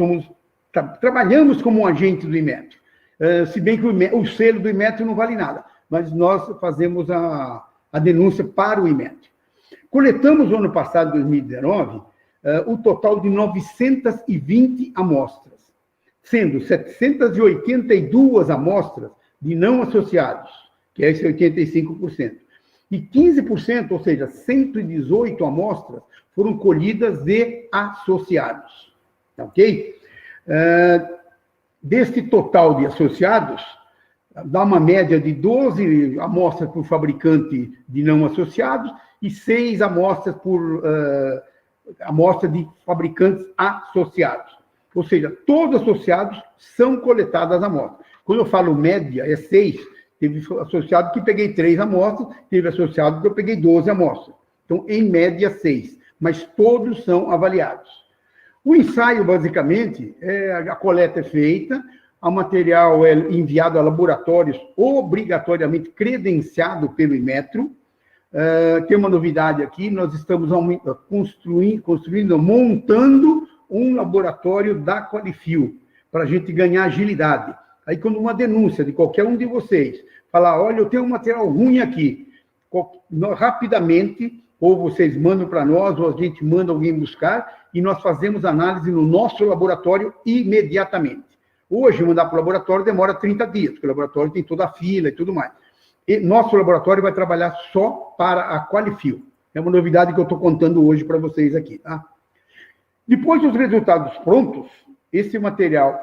trabalhamos como um agente do Inmetro. Se bem que o selo do Inmetro não vale nada, mas nós fazemos a denúncia para o Inmetro. Coletamos no ano passado, 2019, o total de 920 amostras, sendo 782 amostras de não associados, que é esse 85%. E 15%, ou seja, 118 amostras, foram colhidas de associados. Tá ok? Deste total de associados, dá uma média de 12 amostras por fabricante de não associados e 6 amostras por amostra de fabricantes associados. Ou seja, todos associados são coletadas as amostras. Quando eu falo média, é 6. Teve associado que peguei 3 amostras, teve associado que eu peguei 12 amostras. Então, em média, 6. Mas todos são avaliados. O ensaio, basicamente, a coleta é feita, o material é enviado a laboratórios obrigatoriamente credenciado pelo Inmetro. Tem uma novidade aqui, nós estamos montando um laboratório da Qualifil, para a gente ganhar agilidade. Aí, quando uma denúncia de qualquer um de vocês falar, olha, eu tenho um material ruim aqui, rapidamente, ou vocês mandam para nós, ou a gente manda alguém buscar, e nós fazemos análise no nosso laboratório imediatamente. Hoje, mandar para o laboratório demora 30 dias, porque o laboratório tem toda a fila e tudo mais. E nosso laboratório vai trabalhar só para a Qualifil. É uma novidade que eu estou contando hoje para vocês aqui, tá? Depois dos resultados prontos, esse material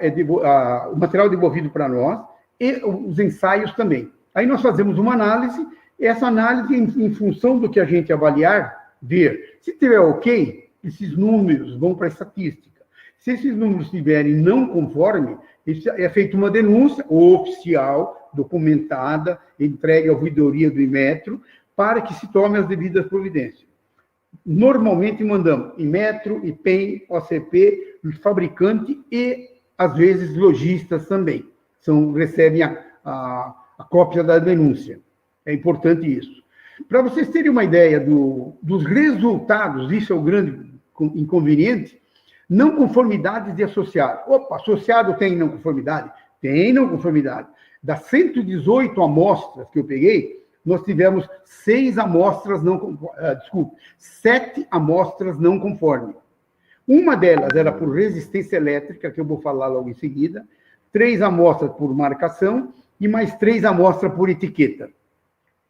o material é devolvido para nós e os ensaios também. Aí nós fazemos uma análise, e essa análise, em função do que a gente avaliar, ver. Se tiver ok, esses números vão para a estatística. Se esses números estiverem não conforme, é feita uma denúncia oficial, documentada, entregue à ouvidoria do Inmetro, para que se tome as devidas providências. Normalmente mandamos Inmetro, IPEM, OCP, fabricante e, às vezes, lojistas também. Recebem a cópia da denúncia. É importante isso. Para vocês terem uma ideia dos resultados, isso é o grande inconveniente, não conformidades de associado. Opa, associado tem não conformidade? Tem não conformidade. Das 118 amostras que eu peguei, nós tivemos 7 amostras não conformes. Uma delas era por resistência elétrica, que eu vou falar logo em seguida, 3 amostras por marcação e mais 3 amostras por etiqueta.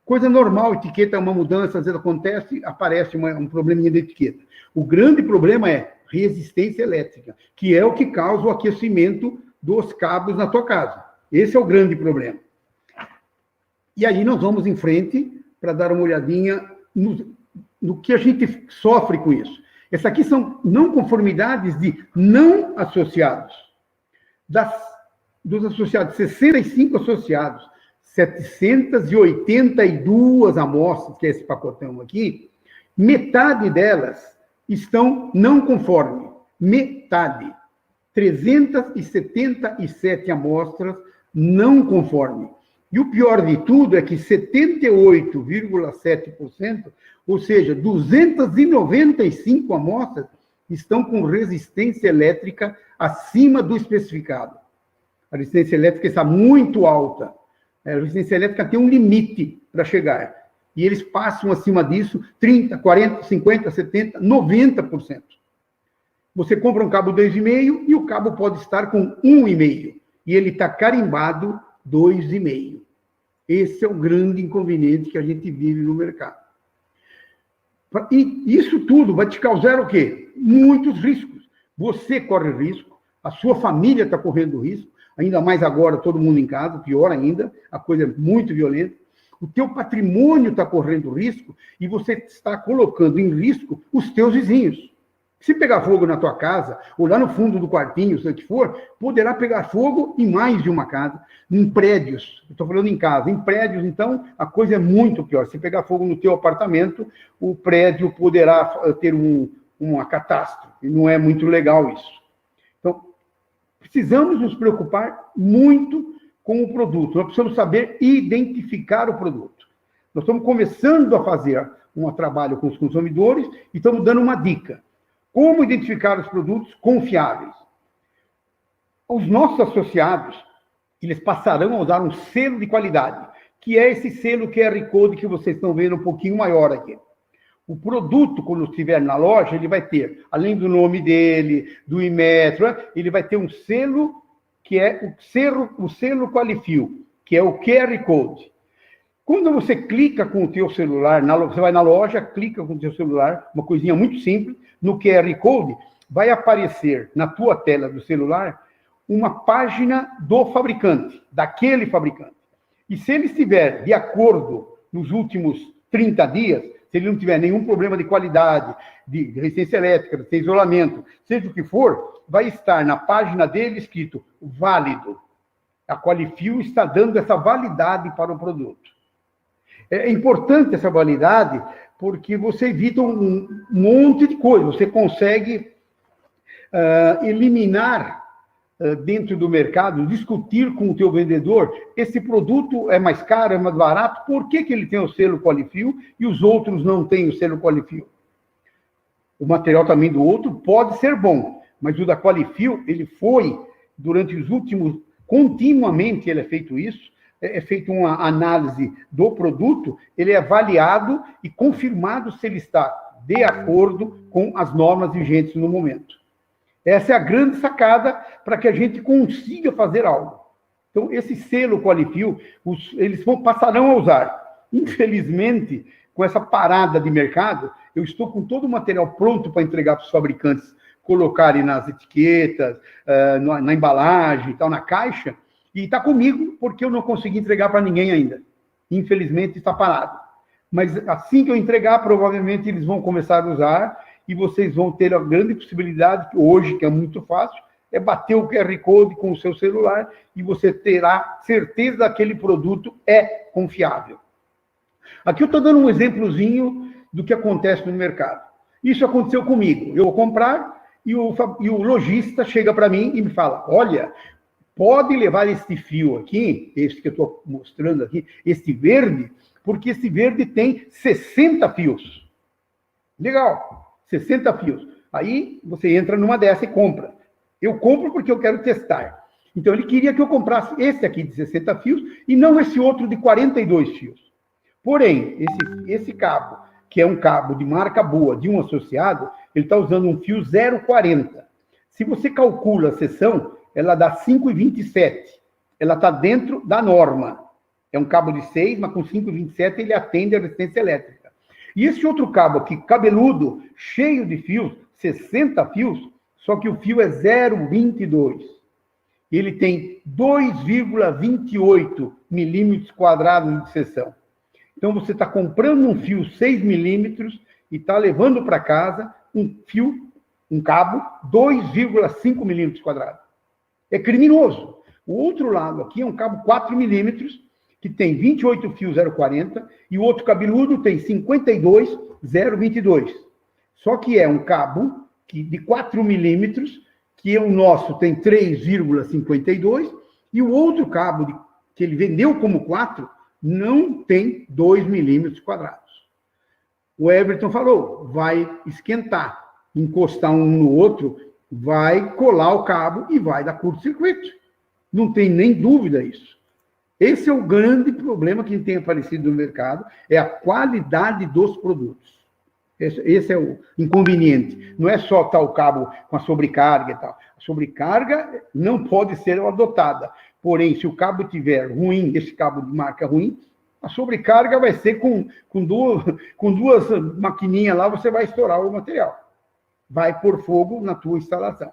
Coisa normal, etiqueta é uma mudança, às vezes acontece, aparece um probleminha de etiqueta. O grande problema é resistência elétrica, que é o que causa o aquecimento dos cabos na tua casa. Esse é o grande problema. E aí nós vamos em frente para dar uma olhadinha no que a gente sofre com isso. Essas aqui são não conformidades de não associados. Dos associados, 65 associados, 782 amostras, que é esse pacotão aqui, metade delas estão não conforme. Metade. 377 amostras não conforme. E o pior de tudo é que 78,7%, ou seja, 295 amostras, estão com resistência elétrica acima do especificado. A resistência elétrica está muito alta. A resistência elétrica tem um limite para chegar. E eles passam acima disso 30%, 40%, 50%, 70%, 90%. Você compra um cabo 2,5 e o cabo pode estar com 1,5. E ele está carimbado 2,5. Esse é o grande inconveniente que a gente vive no mercado. E isso tudo vai te causar o quê? Muitos riscos. Você corre risco, a sua família está correndo risco, ainda mais agora, todo mundo em casa, pior ainda, a coisa é muito violenta. O teu patrimônio está correndo risco e você está colocando em risco os teus vizinhos. Se pegar fogo na tua casa, ou lá no fundo do quartinho, seja o que for, poderá pegar fogo em mais de uma casa, em prédios. Estou falando em casa. Em prédios, então, a coisa é muito pior. Se pegar fogo no teu apartamento, o prédio poderá ter uma catástrofe. Não é muito legal isso. Então, precisamos nos preocupar muito com o produto. Nós precisamos saber identificar o produto. Nós estamos começando a fazer um trabalho com os consumidores e estamos dando uma dica. Como identificar os produtos confiáveis? Os nossos associados, eles passarão a usar um selo de qualidade, que é esse selo QR Code que vocês estão vendo um pouquinho maior aqui. O produto, quando estiver na loja, ele vai ter, além do nome dele, do Inmetro, ele vai ter um selo, que é o selo Qualifil, que é o QR Code. Quando você clica com o teu celular, você vai na loja, clica com o teu celular, uma coisinha muito simples, no QR Code, vai aparecer na tua tela do celular uma página do fabricante, daquele fabricante. E se ele estiver de acordo nos últimos 30 dias, se ele não tiver nenhum problema de qualidade, de resistência elétrica, de isolamento, seja o que for, vai estar na página dele escrito válido. A Qualifil está dando essa validade para o produto. É importante essa validade porque você evita um monte de coisa. Você consegue eliminar dentro do mercado, discutir com o teu vendedor, esse produto é mais caro, é mais barato, por que ele tem o selo Qualifil e os outros não têm o selo Qualifil? O material também do outro pode ser bom, mas o da Qualifil, ele foi, durante os últimos, continuamente ele é feito isso, é feita uma análise do produto, ele é avaliado e confirmado se ele está de acordo com as normas vigentes no momento. Essa é a grande sacada para que a gente consiga fazer algo. Então, esse selo Qualifil, eles passarão a usar. Infelizmente, com essa parada de mercado, eu estou com todo o material pronto para entregar para os fabricantes colocarem nas etiquetas, na embalagem, tal, na caixa, e está comigo porque eu não consegui entregar para ninguém ainda. Infelizmente, está parado. Mas assim que eu entregar, provavelmente eles vão começar a usar e vocês vão ter a grande possibilidade, que hoje, que é muito fácil, é bater o QR Code com o seu celular e você terá certeza que aquele produto é confiável. Aqui eu estou dando um exemplozinho do que acontece no mercado. Isso aconteceu comigo. Eu vou comprar e o lojista chega para mim e me fala, olha, pode levar este fio aqui, este que eu estou mostrando aqui, este verde, porque esse verde tem 60 fios. Legal. 60 fios. Aí você entra numa dessa e compra. Eu compro porque eu quero testar. Então ele queria que eu comprasse esse aqui de 60 fios e não esse outro de 42 fios. Porém, esse cabo, que é um cabo de marca boa, de um associado, ele está usando um fio 0,40. Se você calcula a seção, ela dá 5,27. Ela está dentro da norma. É um cabo de 6, mas com 5,27 ele atende a resistência elétrica. E esse outro cabo aqui, cabeludo, cheio de fios, 60 fios, só que o fio é 0,22. Ele tem 2,28 milímetros quadrados de seção. Então, você está comprando um fio 6 milímetros e está levando para casa um cabo 2,5 milímetros quadrados. É criminoso. O outro lado aqui é um cabo 4 milímetros, que tem 28 fios 0,40, e o outro cabeludo tem 52 0,22. Só que é um cabo de 4 milímetros, que o nosso tem 3,52, e o outro cabo que ele vendeu como 4 não tem 2 milímetros quadrados. O Everton falou, vai esquentar, encostar um no outro, vai colar o cabo e vai dar curto-circuito. Não tem nem dúvida isso. Esse é o grande problema que tem aparecido no mercado, é a qualidade dos produtos. Esse é o inconveniente. Não é só estar o cabo com a sobrecarga e tal. A sobrecarga não pode ser adotada. Porém, se o cabo estiver ruim, esse cabo de marca ruim, a sobrecarga vai ser com duas maquininhas lá, você vai estourar o material. Vai pôr fogo na tua instalação.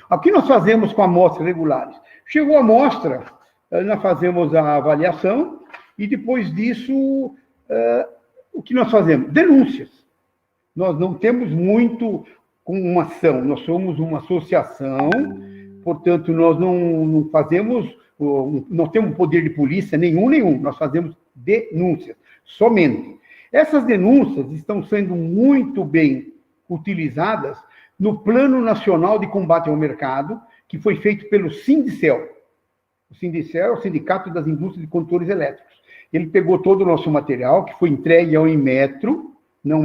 O que nós fazemos com amostras regulares? Chegou a amostra, nós fazemos a avaliação e depois disso, o que nós fazemos? Denúncias. Nós não temos muito com uma ação, nós somos uma associação, portanto, nós não fazemos, não temos poder de polícia nenhum, nós fazemos denúncias, somente. Essas denúncias estão sendo muito bem utilizadas no Plano Nacional de Combate ao Mercado, que foi feito pelo Sindicel. O Sindicel é o Sindicato das Indústrias de Condutores Elétricos. Ele pegou todo o nosso material, que foi entregue ao Inmetro, não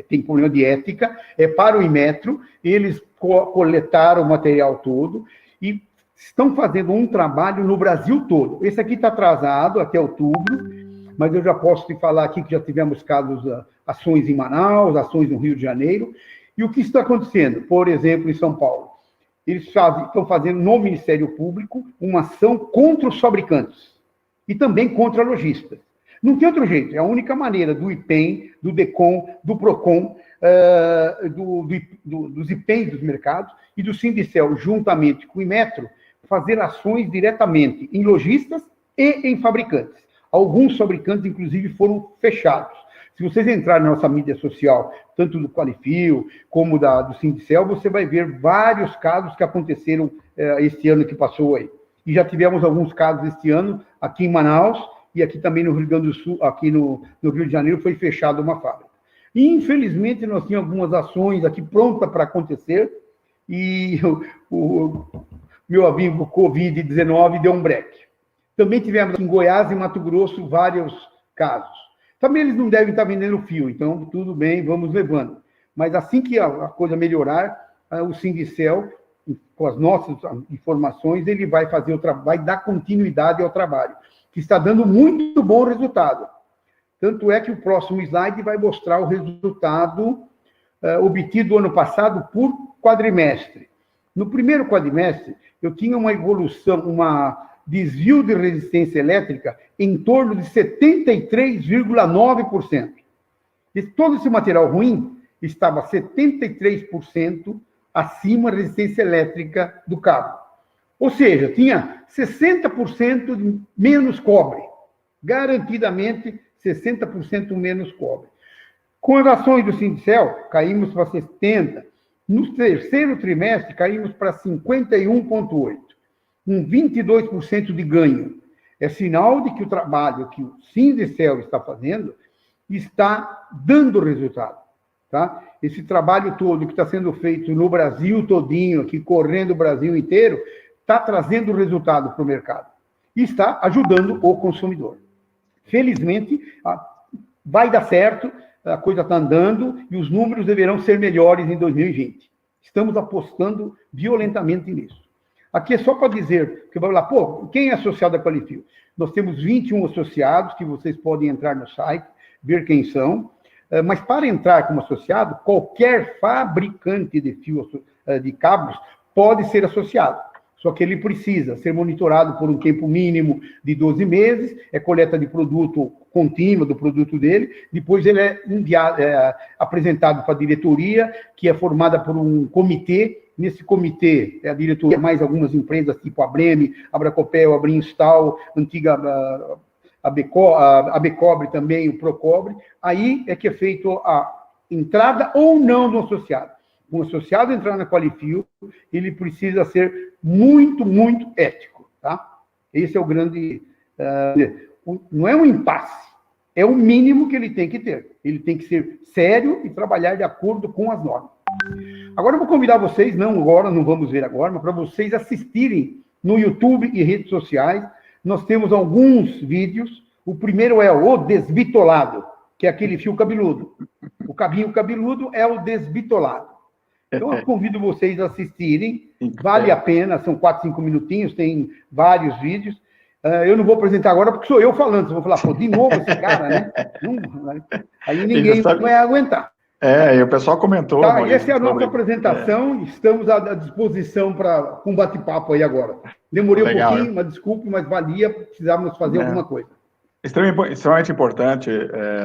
tem problema de ética, é para o Inmetro, eles coletaram o material todo e estão fazendo um trabalho no Brasil todo. Esse aqui está atrasado até outubro, mas eu já posso te falar aqui que já tivemos casos, ações em Manaus, ações no Rio de Janeiro. E o que está acontecendo? Por exemplo, em São Paulo, eles estão fazendo no Ministério Público uma ação contra os fabricantes e também contra lojistas. Não tem outro jeito, é a única maneira do IPEM, do DECOM, do PROCON, dos IPEM dos mercados e do Sindicel, juntamente com o Inmetro, fazer ações diretamente em lojistas e em fabricantes. Alguns fabricantes, inclusive, foram fechados. Se vocês entrarem na nossa mídia social, tanto do Qualifio como do Sindicel, você vai ver vários casos que aconteceram este ano que passou aí. E já tivemos alguns casos este ano aqui em Manaus e aqui também no Rio Grande do Sul, aqui no Rio de Janeiro, foi fechada uma fábrica. E, infelizmente, nós tínhamos algumas ações aqui prontas para acontecer e o meu amigo Covid-19 deu um break. Também tivemos em Goiás e Mato Grosso vários casos. Também eles não devem estar vendendo fio, então tudo bem, vamos levando. Mas assim que a coisa melhorar, o Sindicel, com as nossas informações, ele vai vai dar continuidade ao trabalho, que está dando muito bom resultado. Tanto é que o próximo slide vai mostrar o resultado obtido ano passado por quadrimestre. No primeiro quadrimestre, eu tinha uma evolução, desvio de resistência elétrica em torno de 73,9%. E todo esse material ruim estava 73% acima da resistência elétrica do cabo. Ou seja, tinha 60% de menos cobre. Garantidamente, 60% menos cobre. Com as ações do Sindicel, caímos para 70%. No terceiro trimestre, caímos para 51,8%. 22% de ganho. É sinal de que o trabalho que o Sindicel está fazendo está dando resultado. Tá? Esse trabalho todo que está sendo feito no Brasil todinho, aqui correndo o Brasil inteiro, está trazendo resultado para o mercado. E está ajudando o consumidor. Felizmente, vai dar certo, a coisa está andando e os números deverão ser melhores em 2020. Estamos apostando violentamente nisso. Aqui é só para dizer, que vai lá, quem é associado à Qualifio? Nós temos 21 associados, que vocês podem entrar no site, ver quem são, mas para entrar como associado, qualquer fabricante de fios, de cabos, pode ser associado. Só que ele precisa ser monitorado por um tempo mínimo de 12 meses, é coleta de produto contínua do produto dele, depois ele é apresentado para a diretoria, que é formada por um comitê. Nesse comitê, a diretoria, mais algumas empresas, tipo a Breme, a Bracopel, a Brinstal, antiga a Becobre também, o Procobre. Aí é que é feito a entrada ou não do associado. Um associado entrar na Qualifio, ele precisa ser muito, muito ético. Tá? Esse é o grande... não é um impasse, é o mínimo que ele tem que ter. Ele tem que ser sério e trabalhar de acordo com as normas. Agora eu vou convidar vocês, não vamos ver agora, mas para vocês assistirem no YouTube e redes sociais. Nós temos alguns vídeos. O primeiro é o desbitolado, que é aquele fio cabeludo. O cabinho cabeludo é o desbitolado. Então eu convido vocês a assistirem, vale a pena, são 4, 5 minutinhos, tem vários vídeos. Eu não vou apresentar agora porque sou eu falando, eu vou falar, de novo esse cara, né? Aí ninguém vai aguentar. E o pessoal comentou. Tá, essa é a nossa apresentação, estamos à disposição para um bate-papo aí agora. Demorei um pouquinho, mas desculpe, mas valia, precisávamos fazer alguma coisa. Extremamente importante,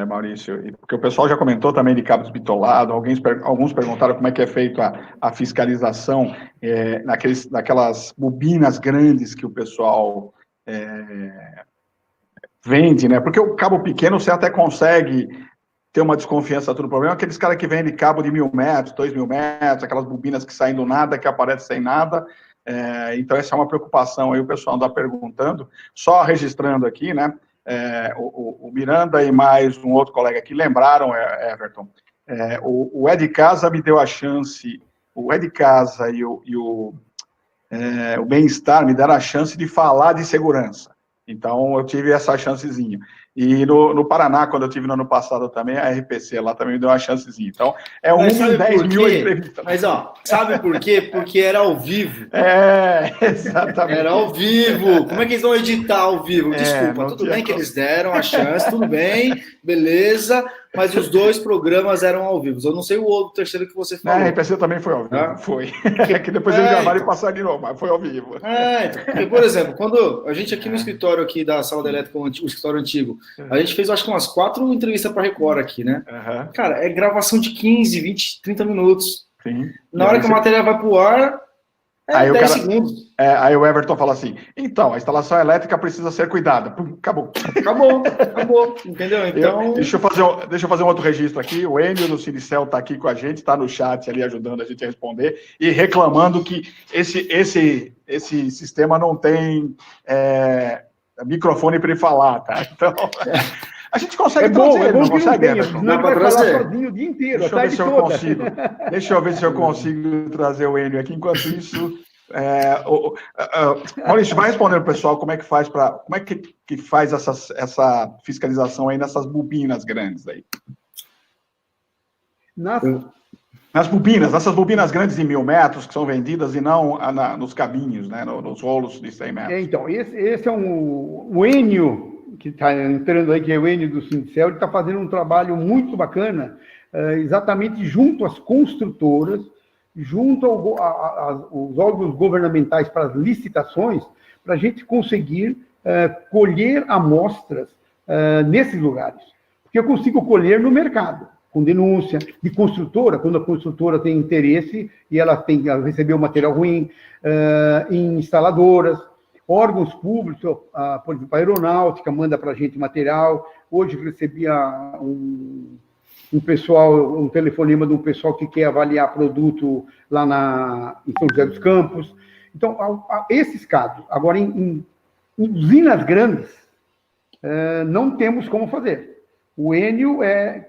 Maurício, porque o pessoal já comentou também de cabos bitolados, alguns perguntaram como é que é feita a fiscalização naquelas bobinas grandes que o pessoal vende, né? Porque o cabo pequeno você até consegue ter uma desconfiança do problema, aqueles caras que vendem cabo de 1.000 metros, 2.000 metros, aquelas bobinas que saem do nada, que aparecem sem nada, então essa é uma preocupação aí, o pessoal anda perguntando, só registrando aqui, né, o Miranda e mais um outro colega aqui lembraram, Everton, O Ed Casa me deu a chance, o Ed Casa e o Bem-Estar me deram a chance de falar de segurança. Então, eu tive essa chancezinha. E no Paraná, quando eu tive no ano passado também, a RPC lá também me deu uma chancezinha. Então, uma em 10 mil entrevistas. Mas, sabe por quê? Porque era ao vivo. Exatamente. Era ao vivo. Como é que eles vão editar ao vivo? Desculpa, tudo bem que eles deram a chance, tudo bem, beleza, mas os 2 programas eram ao vivo. Eu não sei o outro terceiro que você falou. A RPC também foi ao vivo, foi. É que depois eles gravaram e passaram de novo, mas foi ao vivo. Então, porque, por exemplo, quando a gente aqui no escritório aqui da Sala da Elétrica, o escritório antigo, a gente fez, acho que umas 4 entrevistas para Record aqui, né? Cara, é gravação de 15, 20, 30 minutos. Sim. Na hora que a matéria vai pro ar, aí 10 segundos. Aí o Everton fala assim, então, a instalação elétrica precisa ser cuidada. Acabou. Entendeu? Então... Deixa eu fazer um outro registro aqui. O Enio do Sindicel está aqui com a gente, está no chat ali ajudando a gente a responder e reclamando que esse sistema não tem microfone para ele falar, tá? Então... A gente consegue trazer, não consegue, Everton? Não vai falar sozinho o dia inteiro, Deixa eu ver se eu consigo trazer o Enio aqui. Enquanto isso, Maurício, vai responder o pessoal como é que faz essa fiscalização aí nessas bobinas grandes aí. Nessas bobinas grandes de 1.000 metros que são vendidas e não nos cabinhos, né, nos rolos de 100 metros. Então, esse é o Enio que está entrando aí, que é o Enio do Sindicel, ele está fazendo um trabalho muito bacana, exatamente junto às construtoras, junto aos órgãos governamentais para as licitações, para a gente conseguir colher amostras nesses lugares. Porque eu consigo colher no mercado, com denúncia de construtora, quando a construtora tem interesse e ela recebeu material ruim, em instaladoras, órgãos públicos, por exemplo, a aeronáutica manda para a gente material. Hoje recebia um telefonema de um pessoal que quer avaliar produto lá em São José dos Campos. Então, esses casos. Agora, em usinas grandes, não temos como fazer. O Enio,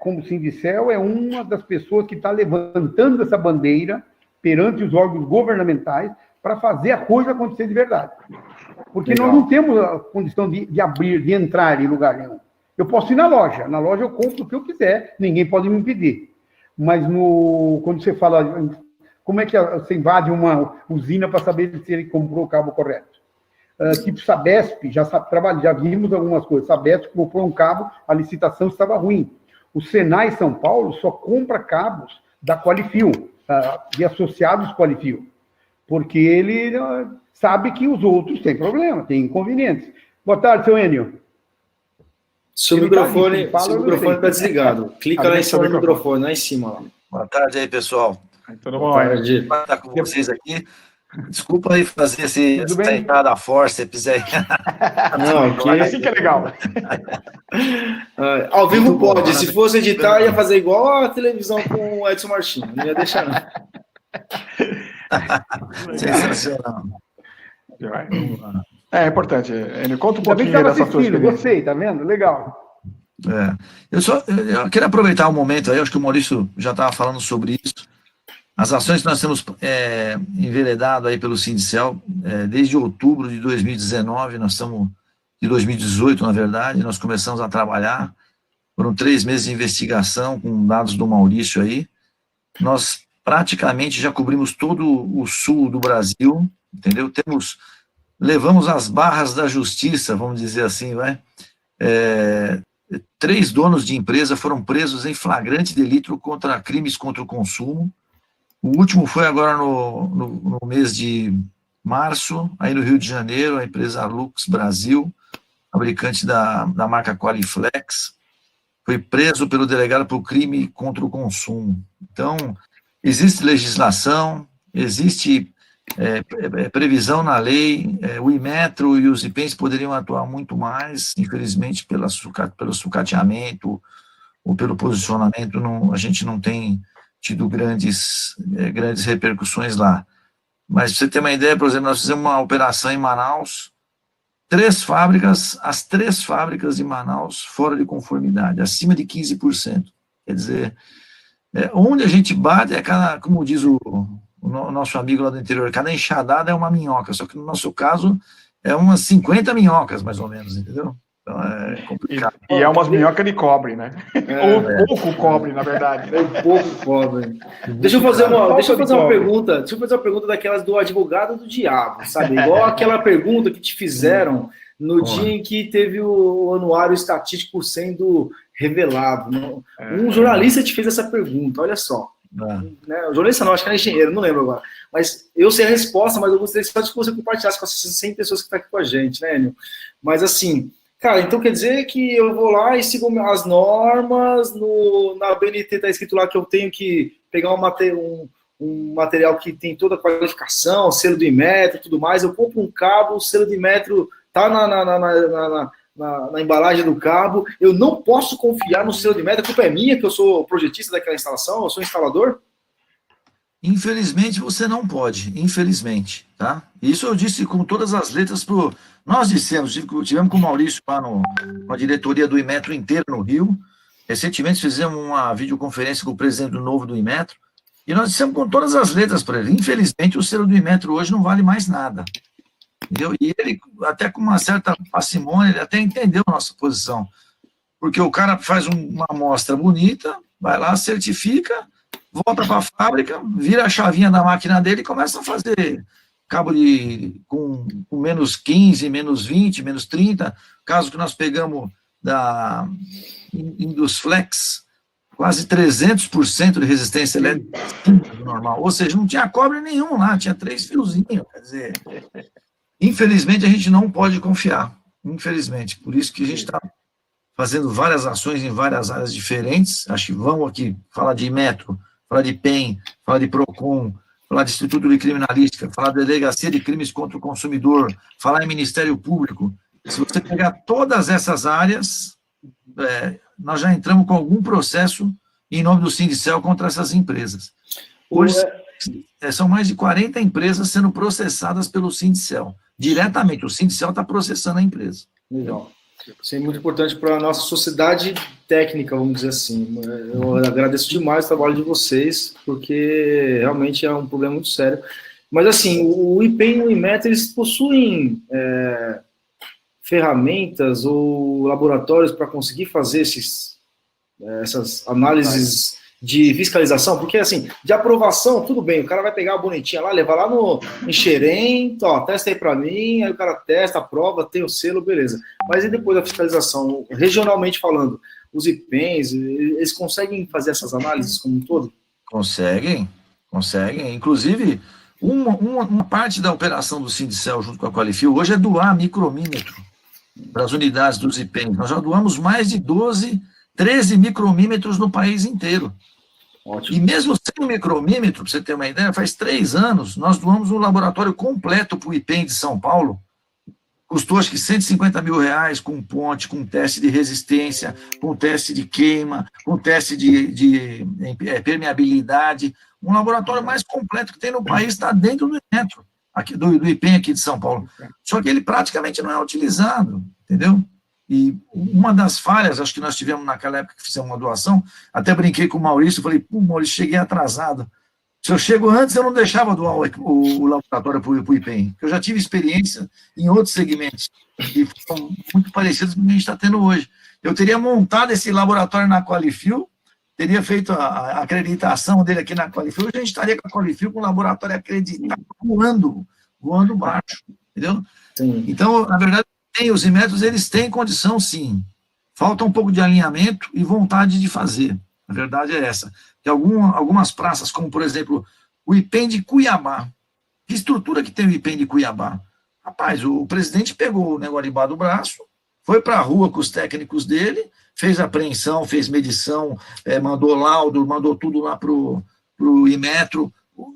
como Sindicel, é uma das pessoas que está levantando essa bandeira perante os órgãos governamentais para fazer a coisa acontecer de verdade. Porque nós não temos a condição de abrir, de entrar em lugar nenhum. Eu posso ir na loja eu compro o que eu quiser, ninguém pode me impedir. Mas quando você fala, como é que você invade uma usina para saber se ele comprou o cabo correto? Tipo Sabesp, já vimos algumas coisas. Sabesp comprou um cabo, a licitação estava ruim. O Senai São Paulo só compra cabos da Qualifil, de associados Qualifil, porque ele sabe que os outros têm problema, têm inconvenientes. Boa tarde, seu Enio. Seu microfone está desligado. Clica lá em cima do microfone, lá em cima. Lá. Boa tarde aí, pessoal. Tudo bom? Boa tarde. Estar com vocês aqui. Desculpa aí fazer essa entrada forceps aí. Não, assim que é legal. Ao vivo pode. Se fosse editar, ia fazer igual a televisão com o Edson Martins. Não ia deixar, não. Sensacional. É importante. Enio, conta um pouquinho dessa tua experiência. Gostei, tá vendo? Legal. Eu queria aproveitar o momento aí, acho que o Maurício já estava falando sobre isso. As ações que nós temos enveredado aí pelo Sindicel, desde outubro de 2019, nós estamos, de 2018, na verdade, nós começamos a trabalhar, foram 3 meses de investigação com dados do Maurício aí, nós praticamente já cobrimos todo o sul do Brasil, entendeu? Levamos as barras da justiça, vamos dizer assim, 3 donos de empresa foram presos em flagrante delito contra crimes contra o consumo. O último foi agora no mês de março, aí no Rio de Janeiro, a empresa Lux Brasil, fabricante da marca Qualiflex, foi preso pelo delegado por crime contra o consumo. Então, existe legislação, existe previsão na lei, o Inmetro e os IPENS poderiam atuar muito mais, infelizmente, pelo sucateamento ou pelo posicionamento, a gente não tem tido grandes repercussões lá. Mas, para você ter uma ideia, por exemplo, nós fizemos uma operação em Manaus, 3 fábricas, as 3 fábricas de Manaus fora de conformidade, acima de 15%. Quer dizer, Onde a gente bate como diz o nosso amigo lá do interior, cada enxadada é uma minhoca, só que no nosso caso é umas 50 minhocas, mais ou menos, entendeu? Então é complicado. E é umas minhocas de cobre, né? Ou pouco cobre, na verdade. É um pouco cobre. Deixa eu fazer uma pergunta daquelas do advogado do diabo, sabe? Igual aquela pergunta que te fizeram no dia em que teve o anuário estatístico sendo revelado. Um jornalista te fez essa pergunta, olha só. Né? O jornalista não, acho que era engenheiro, não lembro agora. Mas eu sei a resposta, mas eu gostaria só de que você compartilhasse com essas 100 pessoas que estão aqui com a gente, né, Enio? Mas assim, cara, então quer dizer que eu vou lá e sigo as normas, na BNT está escrito lá que eu tenho que pegar um material que tem toda a qualificação, selo do Inmetro e tudo mais, eu compro um cabo, o selo do Inmetro tá na embalagem do cabo, eu não posso confiar no selo de Inmetro, a culpa é minha, que eu sou projetista daquela instalação, eu sou instalador? Infelizmente, você não pode, infelizmente, tá? Isso eu disse com todas as letras nós dissemos, tivemos com o Maurício lá com a diretoria do Inmetro inteiro no Rio, recentemente fizemos uma videoconferência com o presidente novo do Inmetro, e nós dissemos com todas as letras para ele, infelizmente, o selo do Inmetro hoje não vale mais nada. Entendeu? E ele, até com uma certa parcimônia, ele até entendeu a nossa posição. Porque o cara faz uma amostra bonita, vai lá, certifica, volta para a fábrica, vira a chavinha da máquina dele e começa a fazer cabo com menos 15, menos 20, menos 30. Caso que nós pegamos da Indusflex, quase 300% de resistência elétrica normal. Ou seja, não tinha cobre nenhum lá, tinha 3 fiozinhos. Quer dizer, infelizmente, a gente não pode confiar. Infelizmente. Por isso que a gente está fazendo várias ações em várias áreas diferentes. Acho que vamos aqui falar de Inmetro, falar de PEN, falar de PROCON, falar de Instituto de Criminalística, falar da Delegacia de Crimes contra o Consumidor, falar em Ministério Público. Se você pegar todas essas áreas, nós já entramos com algum processo em nome do Sindicel contra essas empresas. Hoje, são mais de 40 empresas sendo processadas pelo Sindicel. Diretamente, o Sindicel está processando a empresa. Legal. Isso é muito importante para a nossa sociedade técnica, vamos dizer assim. Eu agradeço demais o trabalho de vocês, porque realmente é um problema muito sério. Mas, assim, o IPEM e o Inmetro, eles possuem ferramentas ou laboratórios para conseguir fazer essas análises de fiscalização, porque assim, de aprovação, tudo bem, o cara vai pegar a bonetinha lá, levar lá em Xerém, testa aí para mim, aí o cara testa, aprova, tem o selo, beleza. Mas e depois da fiscalização, regionalmente falando, os IPENs, eles conseguem fazer essas análises como um todo? Conseguem. Inclusive, uma parte da operação do Sindicel junto com a Qualifil hoje é doar micromímetro para as unidades dos IPENs. Nós já doamos mais de 13 micromímetros no país inteiro. Ótimo. E mesmo sem o micromímetro, para você ter uma ideia, faz 3 anos, nós doamos um laboratório completo para o IPEM de São Paulo, custou acho que R$150 mil, com ponte, com teste de resistência, com teste de queima, com teste de permeabilidade, um laboratório mais completo que tem no país, está dentro do Inmetro, do IPEM aqui de São Paulo. Só que ele praticamente não é utilizado, entendeu? E uma das falhas, acho que nós tivemos naquela época que fizemos uma doação, até brinquei com o Maurício, falei, Maurício, cheguei atrasado. Se eu chego antes, eu não deixava doar o laboratório para o IPEM, porque eu já tive experiência em outros segmentos, que são muito parecidos com o que a gente está tendo hoje. Eu teria montado esse laboratório na Qualifil, teria feito a acreditação dele aqui na Qualifil, hoje a gente estaria com a Qualifil com o laboratório acreditado, voando baixo, entendeu? Sim. Então, na verdade, os Inmetros, eles têm condição, sim. Falta um pouco de alinhamento e vontade de fazer. A verdade é essa. Tem algumas praças, como, por exemplo, o IPEM de Cuiabá. Que estrutura que tem o IPEM de Cuiabá? Rapaz, o presidente pegou o negócio debaixo do braço, foi para a rua com os técnicos dele, fez apreensão, fez medição, mandou laudo, mandou tudo lá para o Inmetro.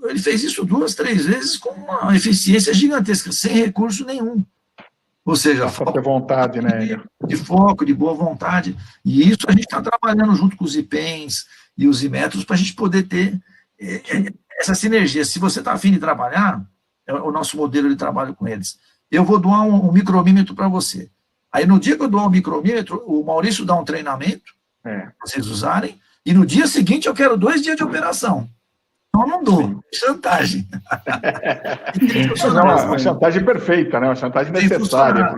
Ele fez isso 2, 3 vezes com uma eficiência gigantesca, sem recurso nenhum. Ou seja, falta de vontade, né? De foco, de boa vontade. E isso a gente está trabalhando junto com os IPENs e os Inmetros para a gente poder ter essa sinergia. Se você está afim de trabalhar, é o nosso modelo de trabalho com eles. Eu vou doar um micromímetro para você. Aí, no dia que eu doar um micromímetro, o Maurício dá um treinamento para vocês usarem, e no dia seguinte eu quero 2 dias de operação. Então não dou. Chantagem. Mas é uma chantagem perfeita, né? Uma chantagem necessária,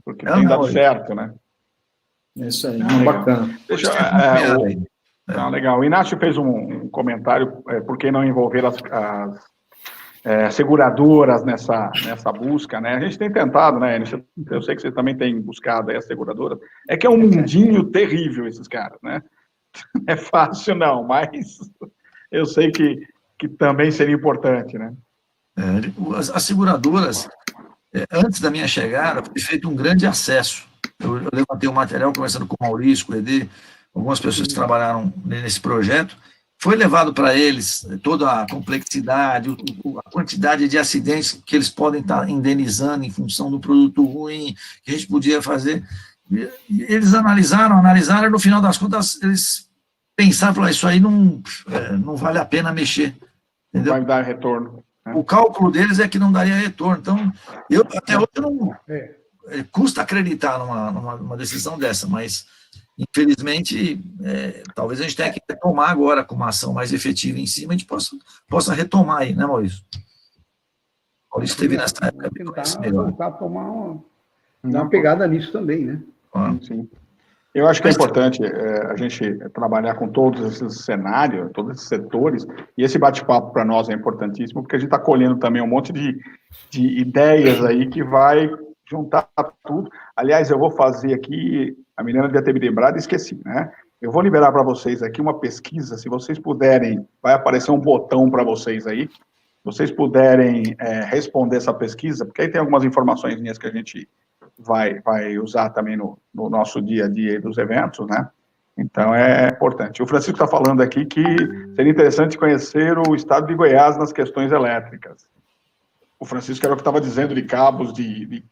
porque tem dado certo, né? É isso aí, bacana. Legal. O Inácio fez um comentário, por que não envolver as seguradoras nessa busca, né? A gente tem tentado, né? Eu sei que vocês também têm buscado aí as seguradoras. É que é um mundinho terrível esses caras, né? Não é fácil não, mas eu sei que também seria importante, né? As seguradoras, antes da minha chegada, foi feito um grande acesso. Eu levantei o material conversando com o Maurício, com o Edê, algumas pessoas que trabalharam nesse projeto. Foi levado para eles toda a complexidade, a quantidade de acidentes que eles podem estar indenizando em função do produto ruim, que a gente podia fazer. E eles analisaram, e no final das contas, eles pensaram, falaram, isso aí não vale a pena mexer. Entendeu? Vai dar retorno. Né? O cálculo deles é que não daria retorno. Então, até hoje não custa acreditar numa decisão dessa, mas infelizmente, talvez a gente tenha que retomar agora com uma ação mais efetiva em cima, a gente possa retomar aí, né, Maurício? Maurício esteve nessa época. Tentar voltar a tomar dar uma pegada nisso também, né? Sim. Eu acho que é importante a gente trabalhar com todos esses cenários, todos esses setores, e esse bate-papo para nós é importantíssimo, porque a gente está colhendo também um monte de ideias aí que vai juntar tudo. Aliás, eu vou fazer aqui, a Milena devia ter me lembrado e esqueci, né? Eu vou liberar para vocês aqui uma pesquisa, se vocês puderem, vai aparecer um botão para vocês aí, se vocês puderem responder essa pesquisa, porque aí tem algumas informações minhas que a gente vai usar também no nosso dia a dia dos eventos, né? Então, é importante. O Francisco está falando aqui que seria interessante conhecer o estado de Goiás nas questões elétricas. O Francisco era o que estava dizendo de cabos de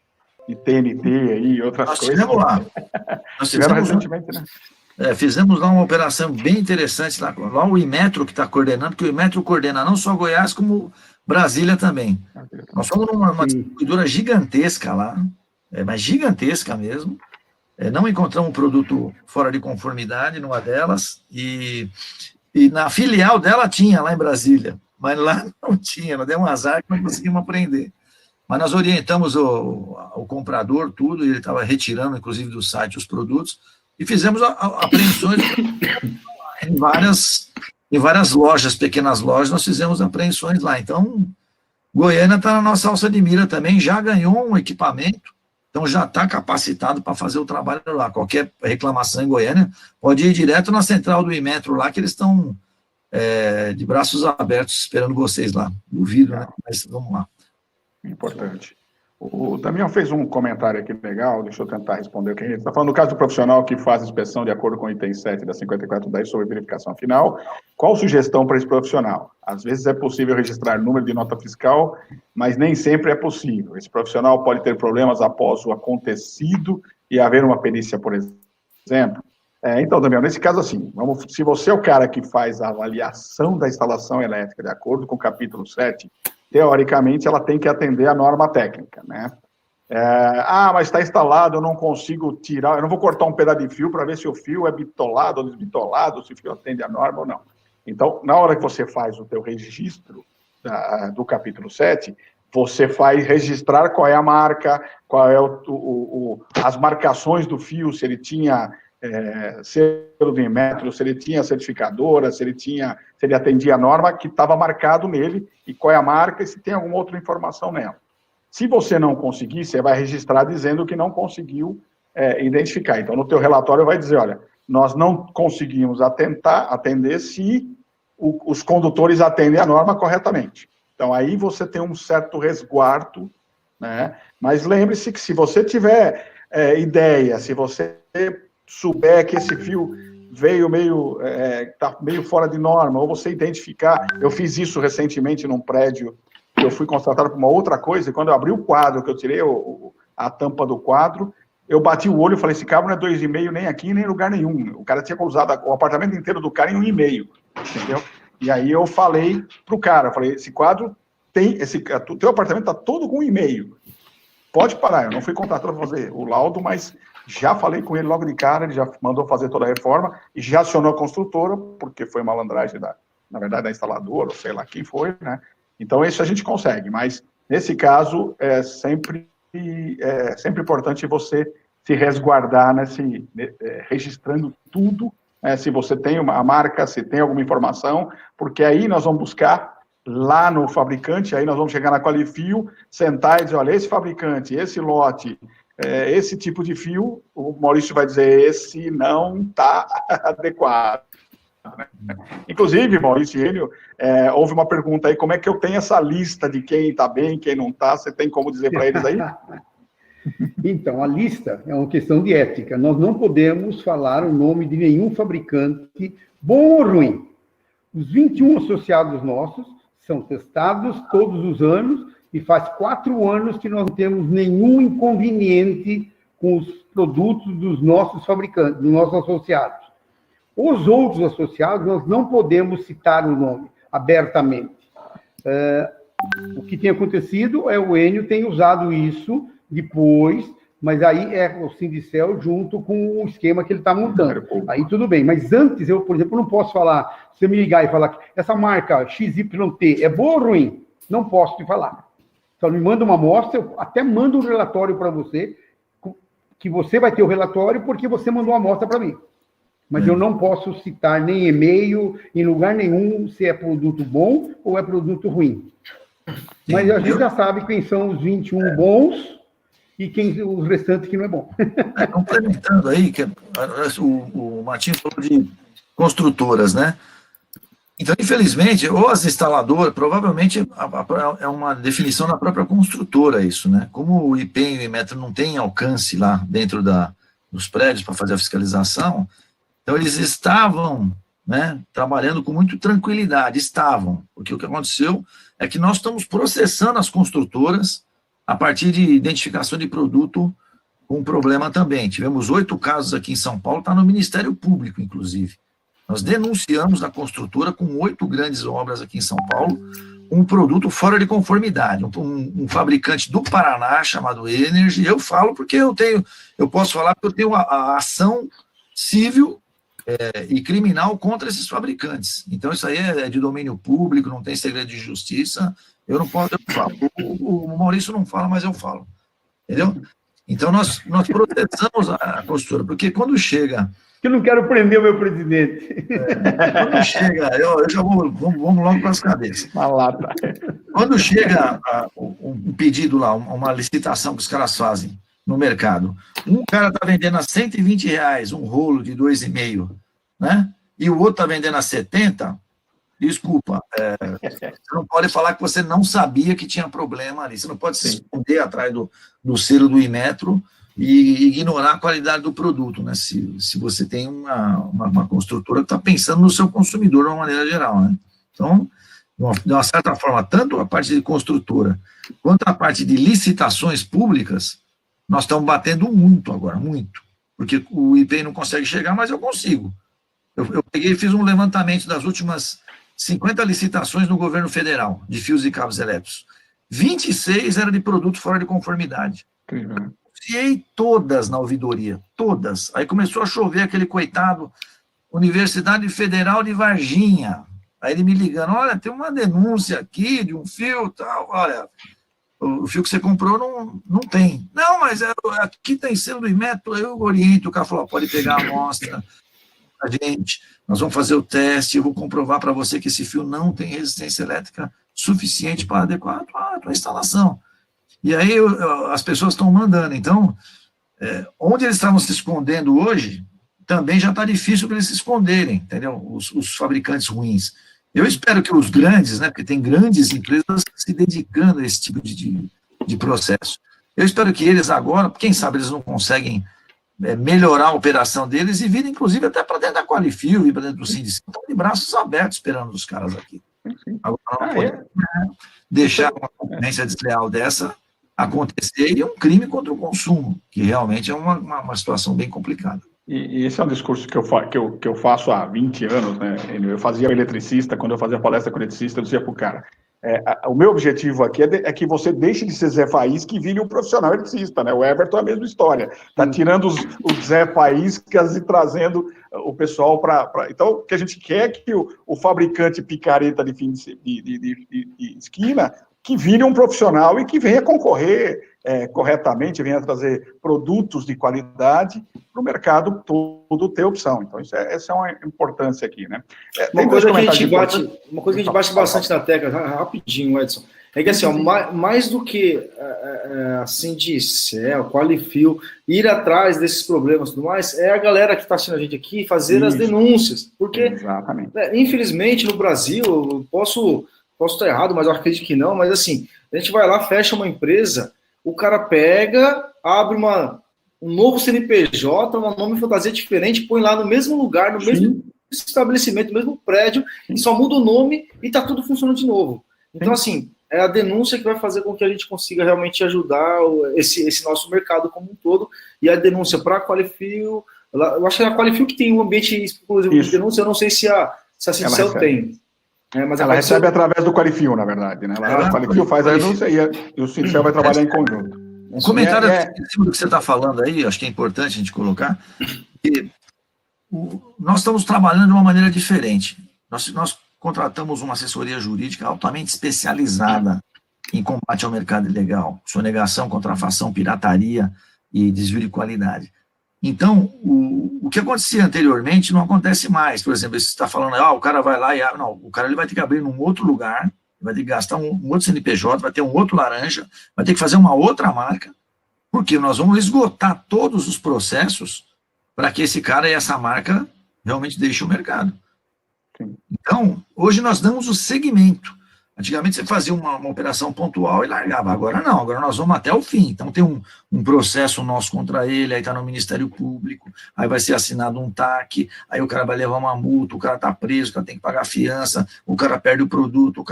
TNT e outras coisas. Nós fizemos recentemente, né? Fizemos lá uma operação bem interessante, lá o Imetro que está coordenando, porque o Imetro coordena não só Goiás, como Brasília também. Nós fomos numa distribuidora gigantesca lá, mas gigantesca mesmo, não encontramos um produto fora de conformidade numa delas, e na filial dela tinha, lá em Brasília, mas lá não tinha, nós demos um azar que não conseguimos aprender. Mas nós orientamos o comprador, tudo, e ele estava retirando, inclusive, do site os produtos, e fizemos apreensões em várias lojas, pequenas lojas, nós fizemos apreensões lá. Então, Goiânia está na nossa alça de mira também, já ganhou um equipamento, então já está capacitado para fazer o trabalho lá. Qualquer reclamação em Goiânia pode ir direto na central do Imetro lá, que eles estão de braços abertos esperando vocês lá. Duvido, né? Mas vamos lá. Importante. O Damião fez um comentário aqui legal, deixa eu tentar responder o que a gente está falando. No caso do profissional que faz inspeção de acordo com o item 7 da 5410 sobre verificação final, qual sugestão para esse profissional? Às vezes é possível registrar número de nota fiscal, mas nem sempre é possível. Esse profissional pode ter problemas após o acontecido e haver uma perícia, por exemplo. Então, Damião, nesse caso assim, se você é o cara que faz a avaliação da instalação elétrica de acordo com o capítulo 7, teoricamente, ela tem que atender a norma técnica, né? Mas está instalado, eu não consigo tirar, eu não vou cortar um pedaço de fio para ver se o fio é bitolado ou desbitolado, se o fio atende a norma ou não. Então, na hora que você faz o teu registro do capítulo 7, você vai registrar qual é a marca, qual é as marcações do fio, se ele tinha selo de Imetro, se ele tinha certificadora, se ele atendia a norma que estava marcado nele, e qual é a marca, e se tem alguma outra informação nela. Se você não conseguir, você vai registrar dizendo que não conseguiu identificar. Então, no teu relatório vai dizer, olha, nós não conseguimos atender se os condutores atendem a norma corretamente. Então, aí você tem um certo resguardo, né? Mas lembre-se que se você tiver ideia, se você souber que esse fio veio tá meio fora de norma, ou você identificar, eu fiz isso recentemente num prédio, que eu fui contratado por uma outra coisa, e quando eu abri o quadro, que eu tirei a tampa do quadro, eu bati o olho e falei, esse cabo não é 2,5 nem aqui, nem em lugar nenhum. O cara tinha usado o apartamento inteiro do cara em 1,5, entendeu? E aí eu falei pro cara, eu falei, esse quadro teu apartamento tá todo com 1,5. Pode parar, eu não fui contratado para fazer o laudo, mas já falei com ele logo de cara, ele já mandou fazer toda a reforma, e já acionou a construtora, porque foi malandragem, na verdade, da instaladora, ou sei lá quem foi, né? Então, isso a gente consegue, mas, nesse caso, é sempre importante você se resguardar, né, registrando tudo, se você tem a marca, se tem alguma informação, porque aí nós vamos buscar lá no fabricante, aí nós vamos chegar na Qualifio, sentar e dizer, olha, esse fabricante, esse lote, esse tipo de fio, o Maurício vai dizer, esse não está adequado. Inclusive, Maurício e Enio, houve uma pergunta aí, como é que eu tenho essa lista de quem está bem, quem não está? Você tem como dizer para eles aí? Então, a lista é uma questão de ética. Nós não podemos falar o nome de nenhum fabricante, bom ou ruim. Os 21 associados nossos são testados todos os anos e faz 4 anos que nós não temos nenhum inconveniente com os produtos dos nossos fabricantes, dos nossos associados. Os outros associados, nós não podemos citar o nome abertamente. O que tem acontecido o Enio tem usado isso depois, mas aí é o Sindicel junto com o esquema que ele está montando. Aí tudo bem, mas antes eu, por exemplo, não posso falar, se você me ligar e falar que essa marca XYT é boa ou ruim, não posso te falar. Só me manda uma amostra, eu até mando um relatório para você, que você vai ter o relatório porque você mandou uma amostra para mim. Mas eu não posso citar nem e-mail, em lugar nenhum, se é produto bom ou é produto ruim. Mas a gente já sabe quem são os 21 bons e quem os restantes que não é bom. Complementando aí, que o Martinho falou de construtoras, né? Então, infelizmente, ou as instaladoras, provavelmente é uma definição da própria construtora isso, né? Como o IPEM e o Inmetro não têm alcance lá dentro dos prédios para fazer a fiscalização, então eles estavam, né, trabalhando com muita tranquilidade, porque o que aconteceu é que nós estamos processando as construtoras a partir de identificação de produto com problema também. Tivemos 8 casos aqui em São Paulo, está no Ministério Público, inclusive. Nós denunciamos na construtora com 8 grandes obras aqui em São Paulo, um produto fora de conformidade, um fabricante do Paraná chamado Energy. Eu falo porque eu posso falar porque eu tenho a ação civil e criminal contra esses fabricantes. Então, isso aí é de domínio público, não tem segredo de justiça. Eu não posso, eu falo. O Maurício não fala, mas eu falo. Entendeu? Então, nós processamos a construtora, porque quando chega... Eu não quero prender o meu presidente. Quando chega... Eu já vamos logo para as cabeças. Quando chega um pedido lá, uma licitação que os caras fazem no mercado, um cara está vendendo a R$120 um rolo de 2,5, né? E o outro está vendendo a 70, desculpa, você não pode falar que você não sabia que tinha problema ali, você não pode se esconder atrás do selo do Inmetro e ignorar a qualidade do produto, né? Se você tem uma construtora que está pensando no seu consumidor de uma maneira geral, né? Então, de uma certa forma, tanto a parte de construtora quanto a parte de licitações públicas, nós estamos batendo muito agora, muito, porque o IPEI não consegue chegar, mas eu consigo. Eu peguei e fiz um levantamento das últimas 50 licitações no governo federal, de fios e cabos elétricos. 26 era de produto fora de conformidade. Confiei todas na ouvidoria, todas. Aí começou a chover aquele coitado, Universidade Federal de Varginha. Aí ele me ligando, olha, tem uma denúncia aqui de um fio, tal, olha... O fio que você comprou não tem. Não, mas aqui tem selo do Inmetro, eu oriento. O cara falou, pode pegar a amostra, a gente, nós vamos fazer o teste, eu vou comprovar para você que esse fio não tem resistência elétrica suficiente para adequar a tua instalação. E aí as pessoas estão mandando. Então, onde eles estavam se escondendo hoje, também já está difícil para eles se esconderem, entendeu? Os fabricantes ruins. Eu espero que os grandes, né, porque tem grandes empresas se dedicando a esse tipo de processo. Eu espero que eles agora, quem sabe eles não conseguem melhorar a operação deles e vir, inclusive, até para dentro da Qualifio e para dentro do Sindicel, estão de braços abertos esperando os caras aqui. Agora não podemos deixar uma concorrência desleal dessa acontecer e um crime contra o consumo, que realmente é uma situação bem complicada. E esse é um discurso que eu faço há 20 anos, né? Eu fazia eletricista, quando eu fazia palestra com eletricista, eu dizia para o cara, O meu objetivo aqui é que você deixe de ser Zé Faísca e vire um profissional eletricista, né? O Everton é a mesma história. Está tirando os Zé Faíscas e trazendo o pessoal para... Então, o que a gente quer é que o fabricante picareta de fim de esquina que vire um profissional e que venha concorrer corretamente, venha trazer produtos de qualidade para o mercado todo ter opção. Então, essa é uma importância aqui, né? Uma coisa que a gente bate bastante na tecla, rapidinho, Edson, é que assim, ó, mais do que assim de Cell, Qualifil, ir atrás desses problemas e tudo mais, é a galera que está assistindo a gente aqui fazer as denúncias, porque infelizmente no Brasil, eu posso estar errado, mas eu acredito que não, mas assim, a gente vai lá, fecha uma empresa, o cara pega, abre um novo CNPJ, um nome fantasia diferente, põe lá no mesmo lugar, no mesmo estabelecimento, no mesmo prédio, e só muda o nome e tá tudo funcionando de novo. Então, assim, é a denúncia que vai fazer com que a gente consiga realmente ajudar esse nosso mercado como um todo, e a denúncia para a Qualifil, eu acho que é a Qualifil que tem um ambiente exclusivo de denúncia, eu não sei se a Cicel tem. Mas ela recebe através do Qualifil, na verdade, né? A Qualifil faz a denúncia e o Cicel vai trabalhar em conjunto. Um comentário em cima do que você está falando aí, acho que é importante a gente colocar, que nós estamos trabalhando de uma maneira diferente. Nós contratamos uma assessoria jurídica altamente especializada em combate ao mercado ilegal, sonegação, contrafação, pirataria e desvio de qualidade. Então, o que acontecia anteriormente não acontece mais. Por exemplo, você está falando, o cara vai lá e... Não, o cara ele vai ter que abrir num outro lugar, vai ter que gastar um outro CNPJ, vai ter um outro laranja, vai ter que fazer uma outra marca, porque nós vamos esgotar todos os processos para que esse cara e essa marca realmente deixem o mercado. Sim. Então, hoje nós damos o segmento. Antigamente você fazia uma operação pontual e largava, agora não, agora nós vamos até o fim. Então tem um processo nosso contra ele, aí está no Ministério Público, aí vai ser assinado um TAC, aí o cara vai levar uma multa, o cara está preso, o cara tem que pagar fiança, o cara perde o produto,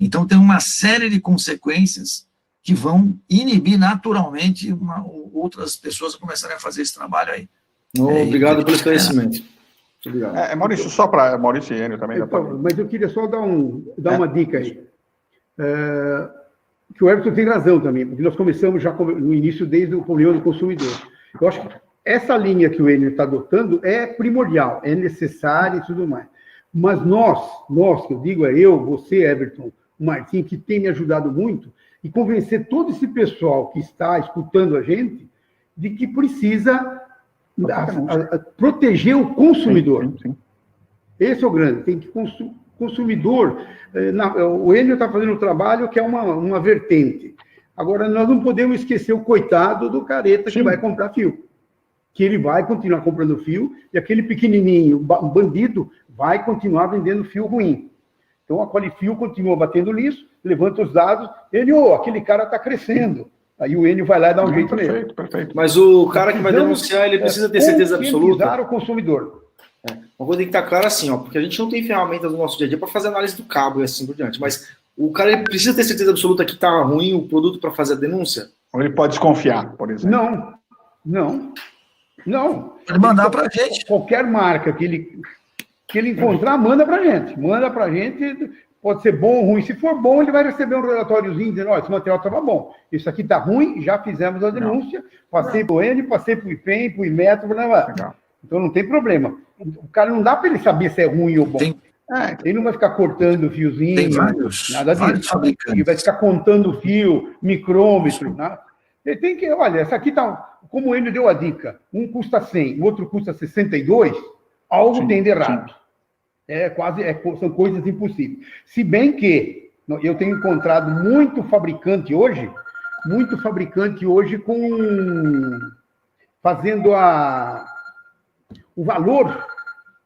Então tem uma série de consequências que vão inibir naturalmente outras pessoas a começarem a fazer esse trabalho aí. Obrigado pelo esclarecimento. Obrigado. Maurício, só para Maurício e Enio também. Mas eu queria só dar uma dica aí. Que o Everton tem razão também, porque nós começamos já no início desde o problema do consumidor. Eu acho que essa linha que o Enio está adotando é primordial, é necessária e tudo mais. Mas nós, que eu digo é eu, você, Everton, o Martim, que tem me ajudado muito, e convencer todo esse pessoal que está escutando a gente de que precisa proteger o consumidor. Sim. Esse é o grande, tem que consumidor, o Enio está fazendo um trabalho que é uma vertente. Agora, nós não podemos esquecer o coitado do careta que vai comprar fio, que ele vai continuar comprando fio, e aquele pequenininho, bandido, vai continuar vendendo fio ruim. Então, a Qualifil continua batendo nisso, levanta os dados, aquele cara está crescendo. Aí o Enio vai lá e dá um jeito nele. Perfeito. Mas o cara que vai denunciar, ele precisa ter certeza absoluta. O consumidor. Uma coisa tem que estar clara assim, porque a gente não tem ferramentas no nosso dia a dia para fazer análise do cabo e assim por diante, mas o cara ele precisa ter certeza absoluta que está ruim o produto para fazer a denúncia? Ou ele pode desconfiar, por exemplo? Não. Pode mandar para a gente. Qualquer marca que ele encontrar, manda para a gente. Pode ser bom ou ruim. Se for bom, ele vai receber um relatóriozinho dizendo, esse material estava bom. Isso aqui está ruim, já fizemos a denúncia, passei para o Enio, passei para o IPEM, para o Inmetro, então não tem problema. O cara não dá para ele saber se é ruim ou bom. Ele não vai ficar cortando o fiozinho, tem nada disso. Ele vai ficar contando o fio, micrômetro. Ele tem que, essa aqui está, como o Enio deu a dica, um custa 100, o outro custa 62, algo tem de errado. São coisas impossíveis. Se bem que eu tenho encontrado muito fabricante hoje fazendo o valor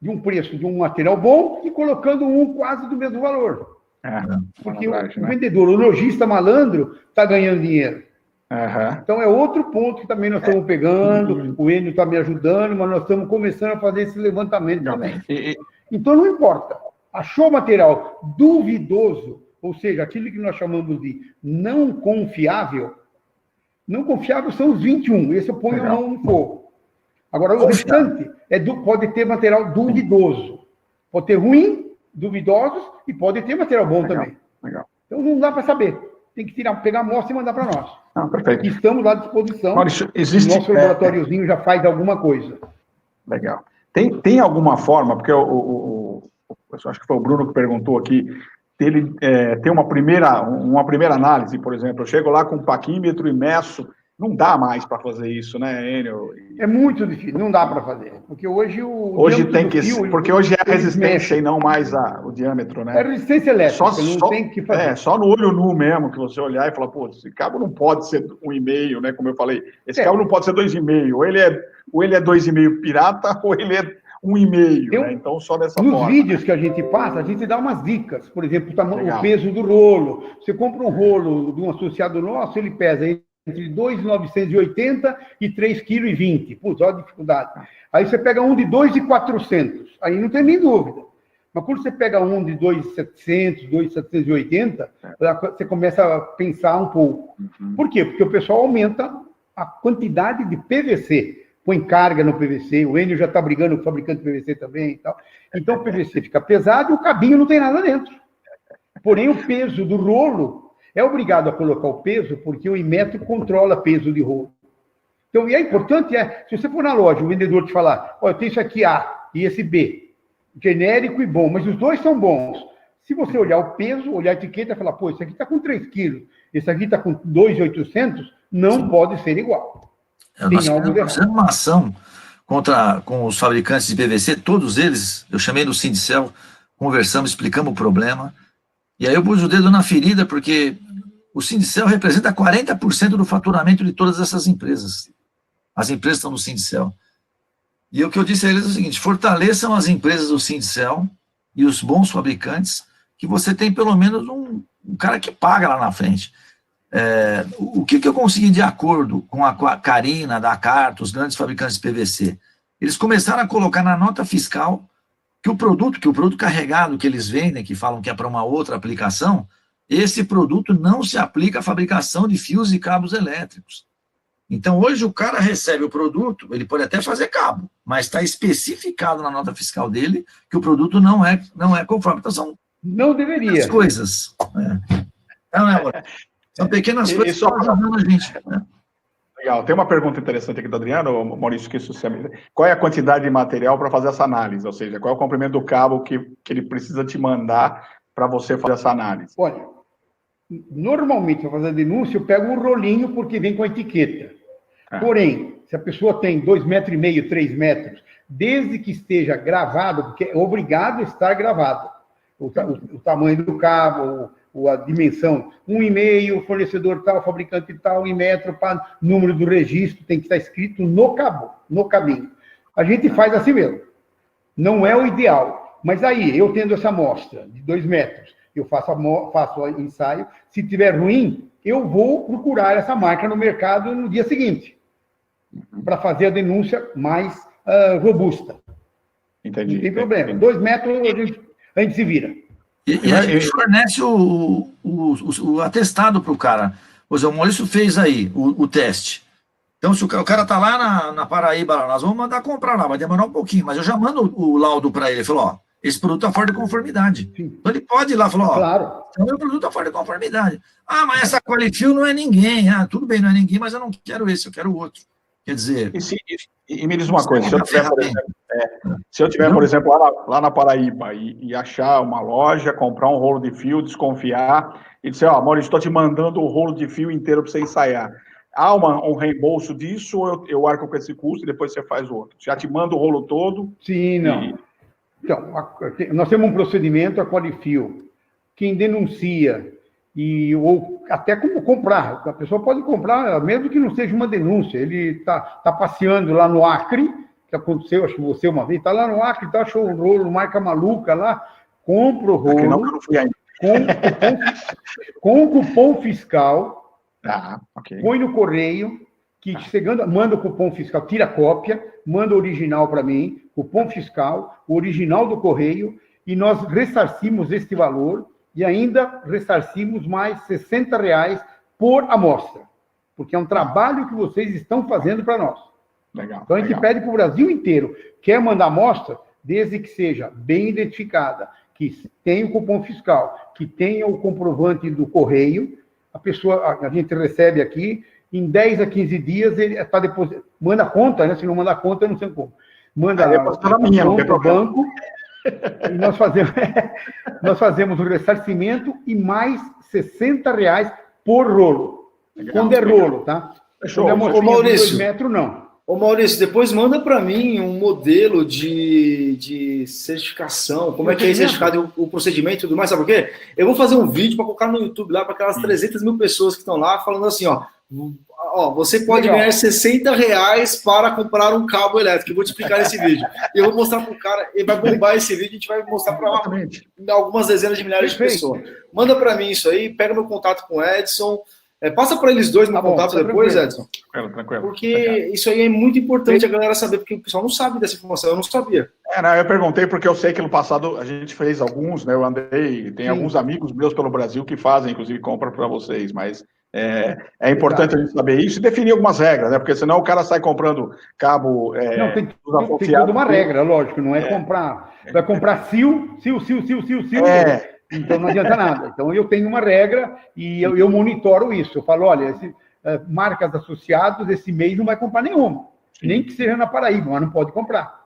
de um preço de um material bom e colocando quase do mesmo valor. Porque o vendedor, o lojista malandro, está ganhando dinheiro. Então é outro ponto que também nós estamos pegando, o Enio está me ajudando, mas nós estamos começando a fazer esse levantamento também. Então não importa, achou material duvidoso, ou seja, aquilo que nós chamamos de não confiável são os 21, esse eu ponho a mão no fogo. Agora o restante pode ter material duvidoso, pode ter ruim, duvidosos, e pode ter material bom também. Legal. Então não dá para saber. Tem que pegar a amostra e mandar para nós. Perfeito. Estamos à disposição. Maurício, O nosso laboratóriozinho já faz alguma coisa. Legal. Tem alguma forma, porque eu acho que foi o Bruno que perguntou aqui, ele tem uma primeira análise, por exemplo, eu chego lá com um paquímetro e meço, não dá mais para fazer isso, né, Enio? É muito difícil, não dá para fazer, porque hoje tem que ser, porque hoje é a resistência e não mais o diâmetro, né? É resistência elétrica, tem que fazer. Só no olho nu mesmo, que você olhar e falar, pô, esse cabo não pode ser 1,5, né, como eu falei, esse cabo não pode ser 2,5, ou ele é 2,5 pirata, ou ele é 1,5, né? Então só dessa forma. Nos vídeos que a gente passa, a gente dá umas dicas, por exemplo, o peso do rolo. Você compra um rolo de um associado nosso, ele pesa entre 2,980 e 3,20 kg. Putz, olha a dificuldade. Aí você pega um de 2,400, aí não tem nem dúvida. Mas quando você pega um de 2,700, 2,780, você começa a pensar um pouco. Por quê? Porque o pessoal aumenta a quantidade de PVC. Põe carga no PVC, o Enio já está brigando com o fabricante de PVC também e tal. Então o PVC fica pesado e o cabinho não tem nada dentro. Porém, o peso do rolo é obrigado a colocar o peso porque o Inmetro controla peso de rolo. Então, e é importante, se você for na loja, o vendedor te falar, eu tenho isso aqui A e esse B, genérico e bom, mas os dois são bons. Se você olhar o peso, olhar a etiqueta e falar, pô, esse aqui está com 3 quilos, esse aqui está com 2,800, não pode ser igual. Nós fizemos uma ação com os fabricantes de PVC, todos eles, eu chamei no Sindicel, conversamos, explicamos o problema, e aí eu pus o dedo na ferida, porque o Sindicel representa 40% do faturamento de todas essas empresas. As empresas estão no Sindicel. E o que eu disse a eles é o seguinte, fortaleçam as empresas do Sindicel e os bons fabricantes, que você tem pelo menos um cara que paga lá na frente. O que eu consegui de acordo com a Carina, da Carta, os grandes fabricantes de PVC? Eles começaram a colocar na nota fiscal que o produto carregado que eles vendem, que falam que é para uma outra aplicação, esse produto não se aplica à fabricação de fios e cabos elétricos. Então, hoje o cara recebe o produto, ele pode até fazer cabo, mas está especificado na nota fiscal dele que o produto não é conforme. Então, não deveria. As coisas. São pequenas coisas que estão ajudando a gente. Né? Legal. Tem uma pergunta interessante aqui do Adriano, Maurício, que isso qual é a quantidade de material para fazer essa análise? Ou seja, qual é o comprimento do cabo que ele precisa te mandar para você fazer essa análise? Olha, normalmente, para fazer a denúncia, eu pego um rolinho porque vem com a etiqueta. Porém, se a pessoa tem 2,5 metros, 3 metros, desde que esteja gravado, porque é obrigado a estar gravado, o tamanho do cabo, a dimensão, 1,5, fornecedor tal, fabricante tal, em metro, número do registro, tem que estar escrito no cabo, no cabinho. A gente faz assim mesmo. Não é o ideal. Mas aí, eu tendo essa amostra de 2 metros, eu faço o ensaio. Se tiver ruim, eu vou procurar essa marca no mercado no dia seguinte, para fazer a denúncia mais robusta. Entendi. Não tem problema. 2 metros, a gente se vira. E a gente fornece o atestado para o cara. Pois o Maurício fez aí o teste. Então, se o cara está lá na Paraíba, nós vamos mandar comprar lá, vai demorar um pouquinho, mas eu já mando o laudo para ele. Ele falou, esse produto está fora de conformidade. Sim. Então, ele pode ir lá e falar, claro. Então, meu produto está fora de conformidade. Mas essa Qualifil não é ninguém. Tudo bem, não é ninguém, mas eu não quero esse, eu quero o outro. Quer dizer... E me diz uma coisa, se eu tiver, por exemplo, lá na Paraíba e achar uma loja, comprar um rolo de fio, desconfiar, e dizer, Maurício, estou te mandando o rolo de fio inteiro para você ensaiar. Há um reembolso disso ou eu arco com esse custo e depois você faz o outro? Já te manda o rolo todo? Sim, não. Então, nós temos um procedimento, a Qualifil. Quem denuncia ou até como comprar, a pessoa pode comprar, mesmo que não seja uma denúncia, ele está passeando lá no Acre, que aconteceu, acho que você uma vez, está lá no Acre, achou um rolo, marca maluca lá, compra o rolo, não fui ainda. Com o cupom fiscal, okay. Põe no correio, que chegando, manda o cupom fiscal, tira a cópia, manda o original para mim, cupom fiscal, o original do correio, e nós ressarcimos este valor, e ainda ressarcimos mais R$60 por amostra, porque é um trabalho que vocês estão fazendo para nós. Legal, então a gente pede para o Brasil inteiro, quer mandar amostra, desde que seja bem identificada, que tem o cupom fiscal, que tenha o comprovante do correio, a gente recebe aqui, em 10 a 15 dias ele está depositado. Manda a conta, né? Se não manda a conta, eu não sei como. Manda a minha para o banco, e nós fazemos o ressarcimento e mais R$60 por rolo. Legal, quando é rolo, tá? Fechou. Quando é Maurício, 2 metros, não. Ô Maurício, depois manda para mim um modelo de certificação, como é que é certificado, o procedimento e tudo mais, sabe por quê? Eu vou fazer um vídeo para colocar no YouTube lá para aquelas 300 mil pessoas que estão lá, falando assim, ó, você pode ganhar R$60 para comprar um cabo elétrico. Eu vou te explicar nesse vídeo. Eu vou mostrar para o cara, ele vai bombar esse vídeo, a gente vai mostrar para algumas dezenas de milhares de pessoas. Manda para mim isso aí, pega meu contato com o Edson, passa para eles dois meu contato depois, Edson. Tranquilo. Porque isso aí é muito importante a galera saber, porque o pessoal não sabe dessa informação, eu não sabia. Eu perguntei porque eu sei que no passado a gente fez alguns, né? Eu andei, tem alguns amigos meus pelo Brasil que fazem, inclusive, compra para vocês, mas é importante a gente saber isso e definir algumas regras, né? Porque senão o cara sai comprando cabo. Não, tem toda uma regra, lógico, não é comprar. Vai comprar sil. Então não adianta nada. Então eu tenho uma regra e eu monitoro isso. Eu falo, olha, marcas associadas, esse mês não vai comprar nenhuma. Nem que seja na Paraíba, mas não pode comprar.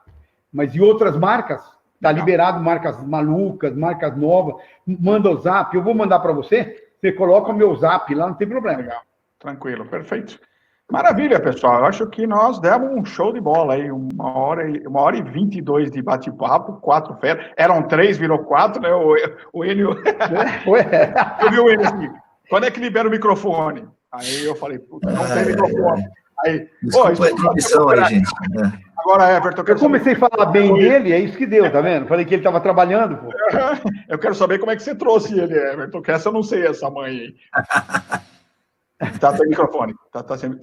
Mas e outras marcas, tá liberado, marcas malucas, marcas novas, manda o zap, eu vou mandar para você coloca o meu zap lá, não tem problema. Legal, tranquilo, perfeito. Maravilha, pessoal. Eu acho que nós demos um show de bola aí, 1h e 22 de bate-papo, 4 feras. Eram 3, virou 4, né? O Enio. Eu vi o Enio assim, quando é que libera o microfone? Aí eu falei, puta, não tem microfone. Aí, desculpa a interrupção aí, gente. Agora, Everton, eu comecei a falar bem dele, é isso que deu, tá vendo? Falei que ele estava trabalhando, pô. Eu quero saber como é que você trouxe ele, Everton, que essa eu não sei, essa mãe aí. Tá sem microfone.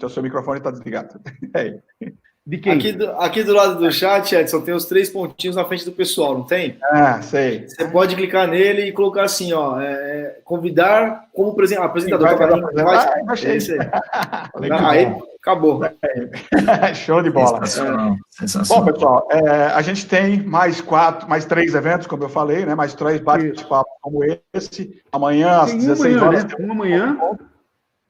Seu microfone está desligado. De quem? Aqui do lado do chat, Edson, tem os 3 pontinhos na frente do pessoal, não tem? Sei. Você pode clicar nele e colocar assim, ó, convidar como apresentador. Aí, acabou. Show de bola. Sensacional. Bom, pessoal, a gente tem mais 3 eventos, como eu falei, né? Mais 3 bate-papos como esse. Amanhã, às 16 horas. Amanhã,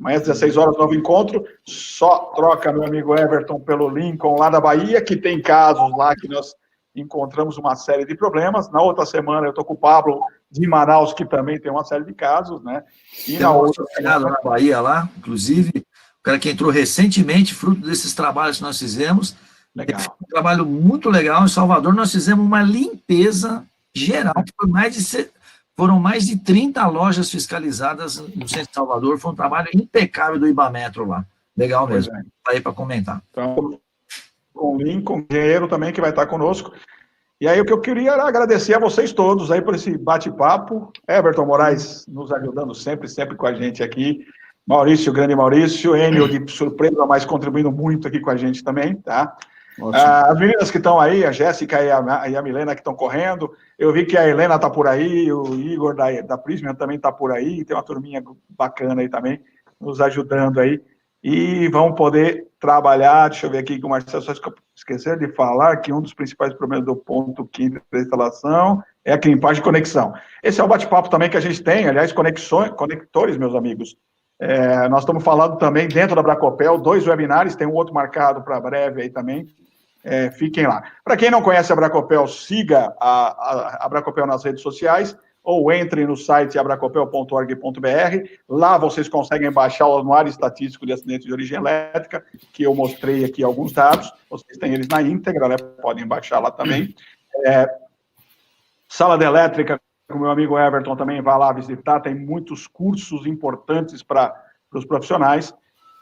às 16 horas, novo encontro. Só troca, meu amigo Everton, pelo Lincoln, lá da Bahia, que tem casos lá que nós encontramos uma série de problemas. Na outra semana, eu estou com o Pablo de Manaus, que também tem uma série de casos, né? E na outra semana, na Bahia, lá, inclusive, o cara que entrou recentemente, fruto desses trabalhos que nós fizemos. Legal. Um trabalho muito legal. Em Salvador, nós fizemos uma limpeza geral, que foram mais de 30 lojas fiscalizadas no centro de Salvador. Foi um trabalho impecável do Ibametro lá. Legal mesmo. Está aí para comentar. Então, com o Lincoln, engenheiro também, que vai estar conosco. E aí, o que eu queria era agradecer a vocês todos aí por esse bate-papo. Everton Moraes nos ajudando sempre com a gente aqui. Maurício, grande Maurício. Enio, de surpresa, mas contribuindo muito aqui com a gente também, tá? As meninas que estão aí, a Jéssica e a Milena que estão correndo, eu vi que a Helena está por aí, o Igor da Prisma também está por aí, tem uma turminha bacana aí também, nos ajudando aí, e vão poder trabalhar, deixa eu ver aqui que o Marcelo só esqueceu de falar que um dos principais problemas do ponto 5 da instalação é a crimpagem de conexão. Esse é o bate-papo também que a gente tem, aliás, conectores, meus amigos. Nós estamos falando também dentro da Bracopel, 2 webinários, tem um outro marcado para breve aí também. Fiquem lá. Para quem não conhece a Bracopel, siga a Bracopel nas redes sociais ou entre no site abracopel.org.br. Lá vocês conseguem baixar o anuário estatístico de acidentes de origem elétrica, que eu mostrei aqui alguns dados. Vocês têm eles na íntegra, né? Podem baixar lá também. Sala de elétrica, o meu amigo Everton também vai lá visitar, tem muitos cursos importantes para os profissionais.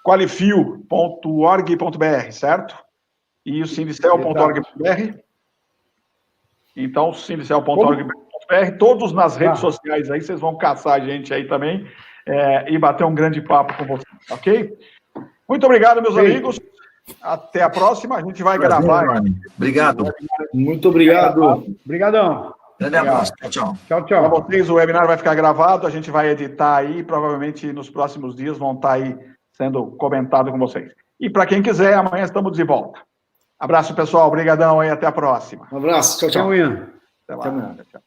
Qualifio.org.br, certo? E o sindicel.org.br. Então, sindicel.org.br, todos nas redes sociais aí, vocês vão caçar a gente aí também e bater um grande papo com vocês, ok? Muito obrigado, meus amigos. Até a próxima, a gente vai gravar. Obrigado. Muito obrigado. Obrigadão. Grande abraço. Tchau. Para vocês, o webinar vai ficar gravado, a gente vai editar aí, provavelmente nos próximos dias vão estar aí sendo comentado com vocês. E para quem quiser, amanhã estamos de volta. Abraço, pessoal. Obrigadão aí, até a próxima. Um abraço. Tchau. Até amanhã. Até lá. Tchau.